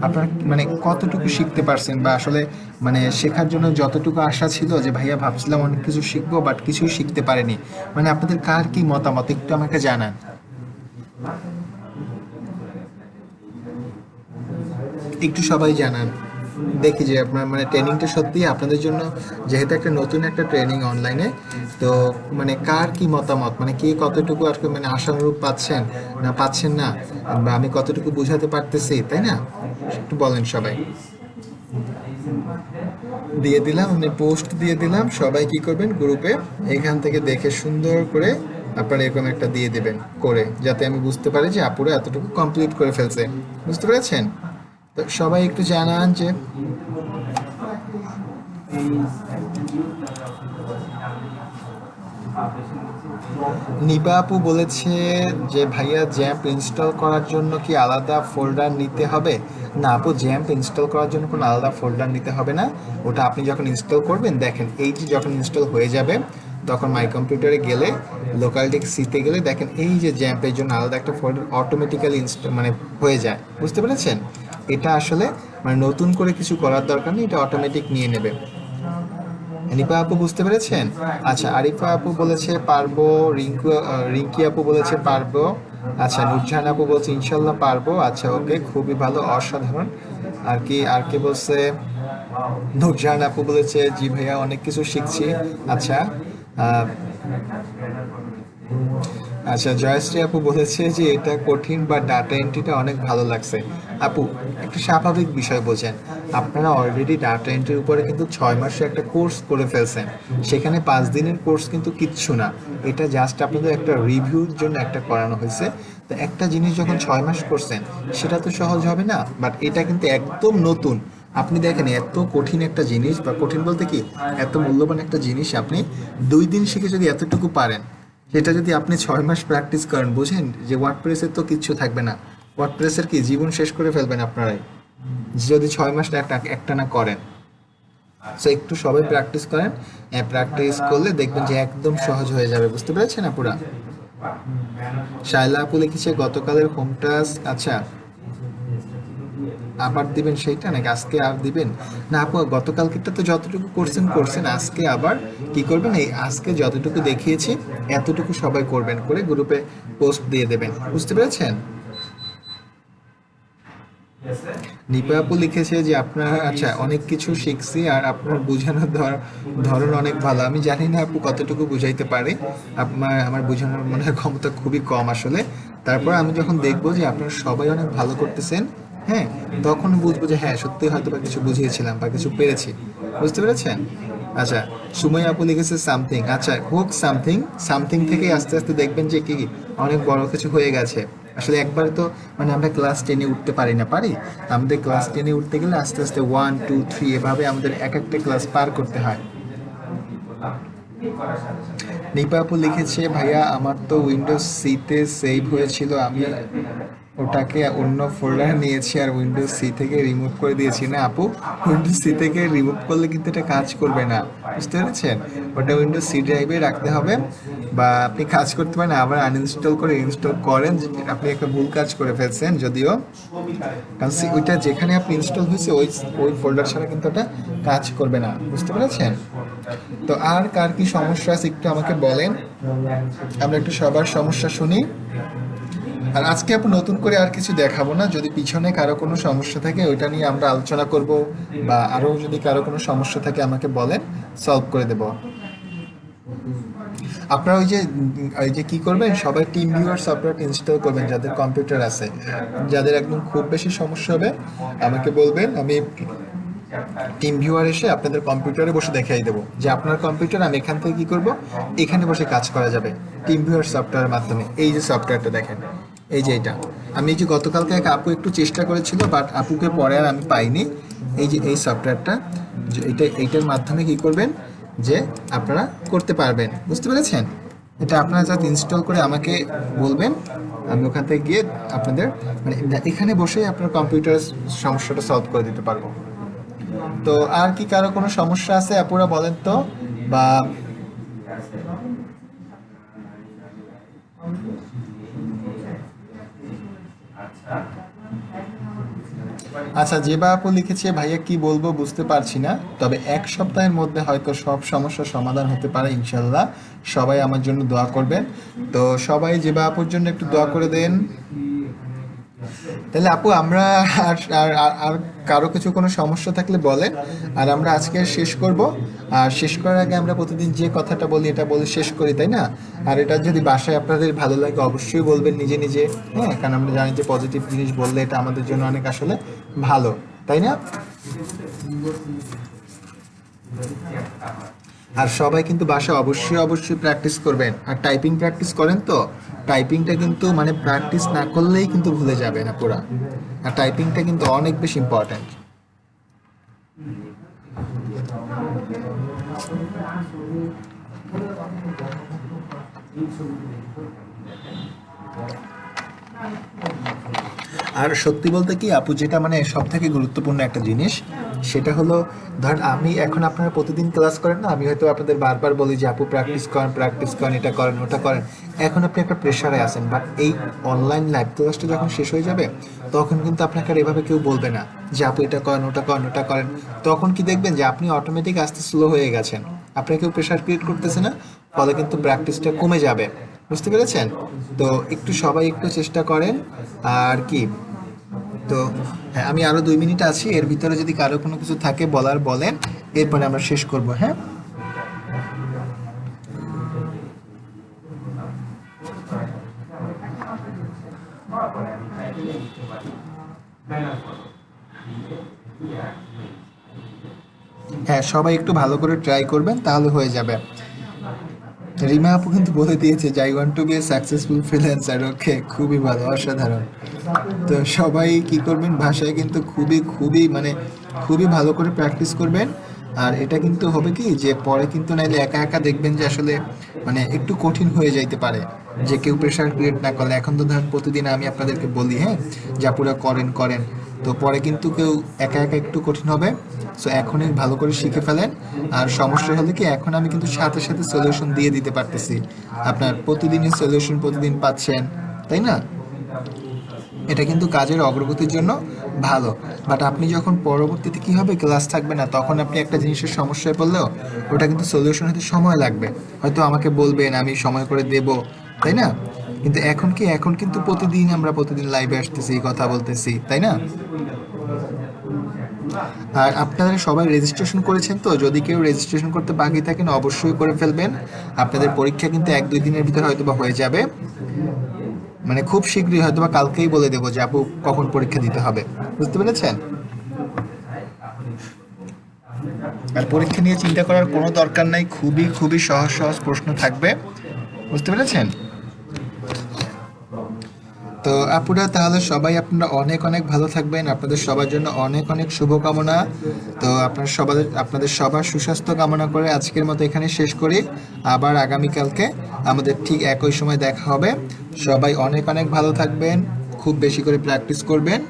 আপনারা মানে কতটুকু শিখতে পারছেন, বা আসলে মানে শেখার জন্য যতটুকু আশা ছিল, যে ভাইয়া ভাবছিলাম অনেক কিছু শিখবো বাট কিছুই শিখতে পারেনি, মানে আপনাদের কার কি মতামত একটু আমাকে জানান। একটু সবাই জানান, দেখি যে আপনার মানে ট্রেনিংটা সত্যি আপনাদের জন্য, যেহেতু একটা নতুন একটা ট্রেনিং অনলাইনে, তো মানে কার কি মতামত, মানে কে কতটুকু আর কি মানে আশানুরূপ পাচ্ছেন না পাচ্ছেন না, বা আমি কতটুকু বোঝাতে পারতেছি, তাই না? একটু বলেন সবাই। দিয়ে দিলাম, আমি পোস্ট দিয়ে দিলাম। সবাই কি করবেন, গ্রুপে এখান থেকে দেখে সুন্দর করে আপনারা এরকম একটা দিয়ে দেবেন করে, যাতে আমি বুঝতে পারি যে আপুরা এতটুকু কমপ্লিট করে ফেলছে। বুঝতে পেরেছেন? তো সবাই একটু জানান যে নিপা আপু বলেছে যে ভাইয়া জ্যাম্প ইনস্টল করার জন্য কি আলাদা ফোল্ডার নিতে হবে? না আপু, জ্যাম্প ইনস্টল করার জন্য কোনো আলাদা ফোল্ডার নিতে হবে না। ওটা আপনি যখন ইনস্টল করবেন, দেখেন এই যে যখন ইনস্টল হয়ে যাবে তখন মাই কম্পিউটারে গেলে, লোকাল ডেস্ক সিতে গেলে দেখেন এই যে জ্যাম্পের জন্য আলাদা একটা ফোল্ডার অটোমেটিক্যালি মানে হয়ে যায়। বুঝতে পেরেছেন? এটা আসলে মানে নতুন করে কিছু করার দরকার নেই, এটা অটোমেটিক নিয়ে নেবে। নিপা আপু বুঝতে পেরেছেন? আচ্ছা, আরিফা আপু বলেছে পারবো, রিঙ্কি আপু বলেছে পারবো। আচ্ছা, নুরজাহান আপু বলছে ইনশাল্লাহ পারবো। আচ্ছা ওকে, খুবই ভালো, অসাধারণ। আর কি বলছে? নুরজাহান আপু বলেছে জি ভাইয়া অনেক কিছু শিখছি। আচ্ছা, আহ, আচ্ছা, জয়শ্রী আপু বলেছে যে এটা কঠিন বা ডাটা এন্ট্রিটা অনেক ভালো লাগছে। আপু, একটা স্বাভাবিক বিষয় বোঝেন, আপনারা অলরেডি ডাটা এন্ট্রির উপরে কিন্তু 6 মাসে একটা কোর্স করে ফেলছেন। সেখানে 5 দিনের কোর্স কিন্তু কিচ্ছু না, এটা জাস্ট আপনাদের একটা রিভিউর জন্য একটা করানো হয়েছে। তো একটা জিনিস যখন 6 মাস করছেন, সেটা তো সহজ হবে না, বাট এটা কিন্তু একদম নতুন। আপনি দেখেন এত কঠিন একটা জিনিস, বা কঠিন বলতে কি, এত মূল্যবান একটা জিনিস আপনি 2 দিন শিখে যদি এতটুকু পারেন, সেটা যদি আপনি 6 মাস প্র্যাকটিস করেন, বুঝেন যে ওয়ার্ডপ্রেসের তো কিচ্ছু থাকবে না। ওয়ার্ডপ্রেসের কি জীবন শেষ করে ফেলবেন আপনারাই, যদি 6 মাস একটা না করেন। সো একটু সবাই প্র্যাকটিস করেন, প্র্যাকটিস করলে দেখবেন যে একদম সহজ হয়ে যাবে। বুঝতে পেরেছেন আপুরা? শাইলা আপু লিখেছে গতকালের হোম টাস্ক। আচ্ছা, আবার দিবেন সেইটা নাকি আজকে আর দিবেন? না আপু, গতকালকেরটা তো যতটুকু করছেন, আজকে আবার কি করবেন, এই আজকে যতটুকু দেখিয়েছি এতটুকু সবাই করবেন, করে গ্রুপে পোস্ট দিয়ে দেবেন। বুঝতে পেরেছেন? নিপা আপু লিখেছে যে আপনার, আচ্ছা, অনেক কিছু শিখছি আর আপনার বোঝানোর ধরন অনেক ভালো। আমি জানি না আপু কতটুকু বুঝাইতে পারি, আমার বোঝানোর মনে হয় ক্ষমতা খুবই কম আসলে। তারপর আমি যখন দেখবো যে আপনারা সবাই অনেক ভালো করতেছেন, হ্যাঁ, তখন বুঝবো যে হ্যাঁ সত্যি হয়তো বা কিছু বুঝিয়েছিলাম বা কিছু পেরেছি। বুঝতে পেরেছেন? আচ্ছা, সুময় আপু লিখেছে সামথিং। আচ্ছা, হোক সামথিং, সামথিং থেকে আস্তে আস্তে দেখবেন যে কি অনেক বড় কিছু হয়ে গেছে। আসলে একবার তো মানে আমরা ক্লাস 10-এ উঠতে পারি না, পারি? আমাদের ক্লাস 10-এ উঠতে গেলে আস্তে আস্তে 1 2 3 এভাবে আমাদের এক একটা ক্লাস পার করতে হয়। নিপা আপু লিখেছে ভাইয়া আমার তো উইন্ডোজ সিতে সেভ হয়েছিল, আমি ওটাকে অন্য ফোল্ডার নিয়েছি আর উইন্ডোজ সি থেকে রিমুভ করে দিয়েছি। না আপু, উইন্ডোজ সি থেকে রিমুভ করলে কিন্তু এটা কাজ করবে না। বুঝতে পেরেছেন? ওটা উইন্ডোজ সি ড্রাইভে রাখতে হবে, বা আপনি কাজ করতে পারেন আবার আনইনস্টল করে ইনস্টল করেন। আপনি একটা ভুল কাজ করে ফেলছেন যদিও, কারণ ওইটা যেখানে আপনি ইনস্টল হয়েছে ওই ওই ফোল্ডার ছাড়া কিন্তু ওটা কাজ করবে না। বুঝতে পেরেছেন? তো আর কার কি সমস্যা আছে একটু আমাকে বলেন, আমরা একটু সবার সমস্যা শুনি। আর আজকে আপু নতুন করে আর কিছু দেখাবো না, যদি পিছনে কারো কোনো সমস্যা থাকে ওইটা নিয়ে আমরা আলোচনা করব, বা আরও যদি কারো কোনো সমস্যা থাকে আমাকে বলেন, সলভ করে দেব। আপনারা ওই যে কি করবেন, সবাই টিম ভিউয়ার সফটওয়্যার ইনস্টল করবেন যাদের কম্পিউটার আছে। যাদের একদম খুব বেশি সমস্যা হবে আমাকে বলবেন, আমি টিম ভিউয়ার এসে আপনাদের কম্পিউটারে বসে দেখাই দেবো যে আপনার কম্পিউটার, আমি এখান থেকে কি করব, এখানে বসে কাজ করা যাবে টিম ভিউয়ার সফটওয়্যারের মাধ্যমে। এই যে সফটওয়্যারটা দেখেন, এই যে এটা আমি এই যে গতকালকে এক আপু একটু চেষ্টা করেছিল, বাট আপুকে পরে আর আমি পাইনি। এই যে এই সফটওয়্যারটা, যে এইটার মাধ্যমে কি করবেন যে আপনারা করতে পারবেন। বুঝতে পেরেছেন? এটা আপনারা যাতে ইনস্টল করে আমাকে বলবেন, আমি ওখান থেকে গিয়ে আপনাদের মানে এখানে বসেই আপনার কম্পিউটারের সমস্যাটা সলভ করে দিতে পারবো। তো আর কি কারো কোনো সমস্যা আছে আপুরা বলেন তো, বা আচ্ছা, যে বা আপু লিখেছে ভাইয়া কি বলবো বুঝতে পারছি না, তবে 1 সপ্তাহের মধ্যে হয়তো সব সমস্যার সমাধান হতে পারে ইনশাল্লাহ। সবাই আমার জন্য দোয়া করবেন। তো সবাই যে বা আপুর জন্য একটু দোয়া করে দেন। তাহলে আপু আমরা আর আর আর- আর কারো কিছু কোনো সমস্যা থাকলে বলেন, আর আমরা আজকে শেষ করব। আর শেষ করার আগে আমরা প্রতিদিন যে কথাটা বলি এটা বলে শেষ করি, তাই না? আর এটা যদি বাসায় আপনাদের ভালো লাগে অবশ্যই বলবেন নিজে নিজে, হ্যাঁ, কারণ আমরা জানি যে পজিটিভ জিনিস বললে এটা আমাদের জন্য অনেক আসলে ভালো, তাই না? আর সবাই কিন্তু বাসায় অবশ্যই অবশ্যই প্র্যাকটিস করবেন। আর টাইপিং প্র্যাকটিস করেন তো, টাইপিংটা কিন্তু মানে প্র্যাকটিস না করলেই কিন্তু ভুলে যাবে না পুরা। আর টাইপিংটা কিন্তু অনেক বেশি ইম্পর্ট্যান্ট। আর সত্যি বলতে কি আপু, যেটা মানে সব থেকে গুরুত্বপূর্ণ একটা জিনিস, সেটা হলো ধর আমি এখন আপনারা প্রতিদিন ক্লাস করেন না, আমি হয়তো আপনাদের বারবার বলি যে আপু প্র্যাকটিস করেন, এটা করেন ওটা করেন। এখন আপনি একটা প্রেশারে আছেন, বাট এই অনলাইন লাইভ ক্লাসটা যখন শেষ হয়ে যাবে তখন কিন্তু আপনাকে আর এভাবে কেউ বলবে না যে আপু এটা করেন ওটা করেন ওটা করেন। তখন কি দেখবেন যে আপনি অটোমেটিক আস্তে স্লো হয়ে গেছেন, আপনাকে কেউ প্রেশার ক্রিয়েট করতেছে না, ফলে কিন্তু প্র্যাকটিসটা কমে যাবে। বুঝতে পেরেছেন? তো একটু সবাই একটু চেষ্টা করেন। আর কি, তো হ্যাঁ, আমি আরো 2 মিনিট আছি, এর ভিতরে যদি কারো কোনো কিছু থাকে বলার বলেন, এরপরে আমরা শেষ করব। হ্যাঁ, হ্যাঁ সবাই একটু ভালো করে ট্রাই করবেন, তাহলে হয়ে যাবে। রিমা আপু কিন্তু বলে দিয়েছে যে I want to be a successful freelancer. Okay, খুবই ভালো, অসাধারণ। তো সবাই কি করবেন, ভাষায় কিন্তু খুবই খুবই মানে খুবই ভালো করে প্র্যাকটিস করবেন। আর এটা কিন্তু হবে কি যে পরে কিন্তু নাইলে একা একা দেখবেন যে আসলে মানে একটু কঠিন হয়ে যাইতে পারে, যে কেউ প্রেশার ক্রিয়েট না করলে। এখন তো ধরেন প্রতিদিন আমি আপনাদেরকে বলি হ্যাঁ যা পুরো করেন করেন, তো পরে কিন্তু কেউ একা একা একটু কঠিন হবে। সো এখনই ভালো করে শিখে ফেলেন। আর সমস্যা হলে কি, এখন আমি কিন্তু সাথে সাথে সলিউশন দিয়ে দিতে পারতেছি, আপনার প্রতিদিনই সলিউশন প্রতিদিন পাচ্ছেন, তাই না? এটা কিন্তু কাজের অগ্রগতির জন্য ভালো। বাট আপনি যখন পরবর্তীতে কি হবে, ক্লাস থাকবে না, তখন আপনি একটা জিনিসের সমস্যায় পড়লেও ওটা কিন্তু সলিউশন হতে সময় লাগবে। হয়তো আমাকে বলবেন, আমি সময় করে দেব, তাই না? কিন্তু এখন কি, এখন কিন্তু প্রতিদিন আমরা প্রতিদিন লাইভে আসতেছি, কথা বলতেছি, তাই না? আর আপনারা সবাই রেজিস্ট্রেশন করেছেন তো? যদি কেউ রেজিস্ট্রেশন করতে বাকি থাকেন অবশ্যই করে ফেলবেন। আপনাদের পরীক্ষা কিন্তু 1-2 দিনের ভিতরে হয়তো বা হয়ে যাবে, মানে খুব শীঘ্রই, হয়তো বা কালকেই বলে দেবো যে আপু কখন পরীক্ষা দিতে হবে। বুঝতে পেরেছেন? আর পরীক্ষা নিয়ে চিন্তা করার কোনো দরকার নাই, খুবই খুবই সহজ সহজ প্রশ্ন থাকবে। বুঝতে পেরেছেন? তো আপুরা, তাহলে সবাই আপনারা অনেক অনেক ভালো থাকবেন, আপনাদের সবার জন্য অনেক অনেক শুভকামনা। তো আপনাদের সবার সুস্বাস্থ্য কামনা করে আজকের মতো এখানে শেষ করি। আবার আগামীকালকে আমাদের ঠিক একই সময় দেখা হবে। সবাই অনেক অনেক ভালো থাকবেন, খুব বেশি করে প্র্যাকটিস করবেন।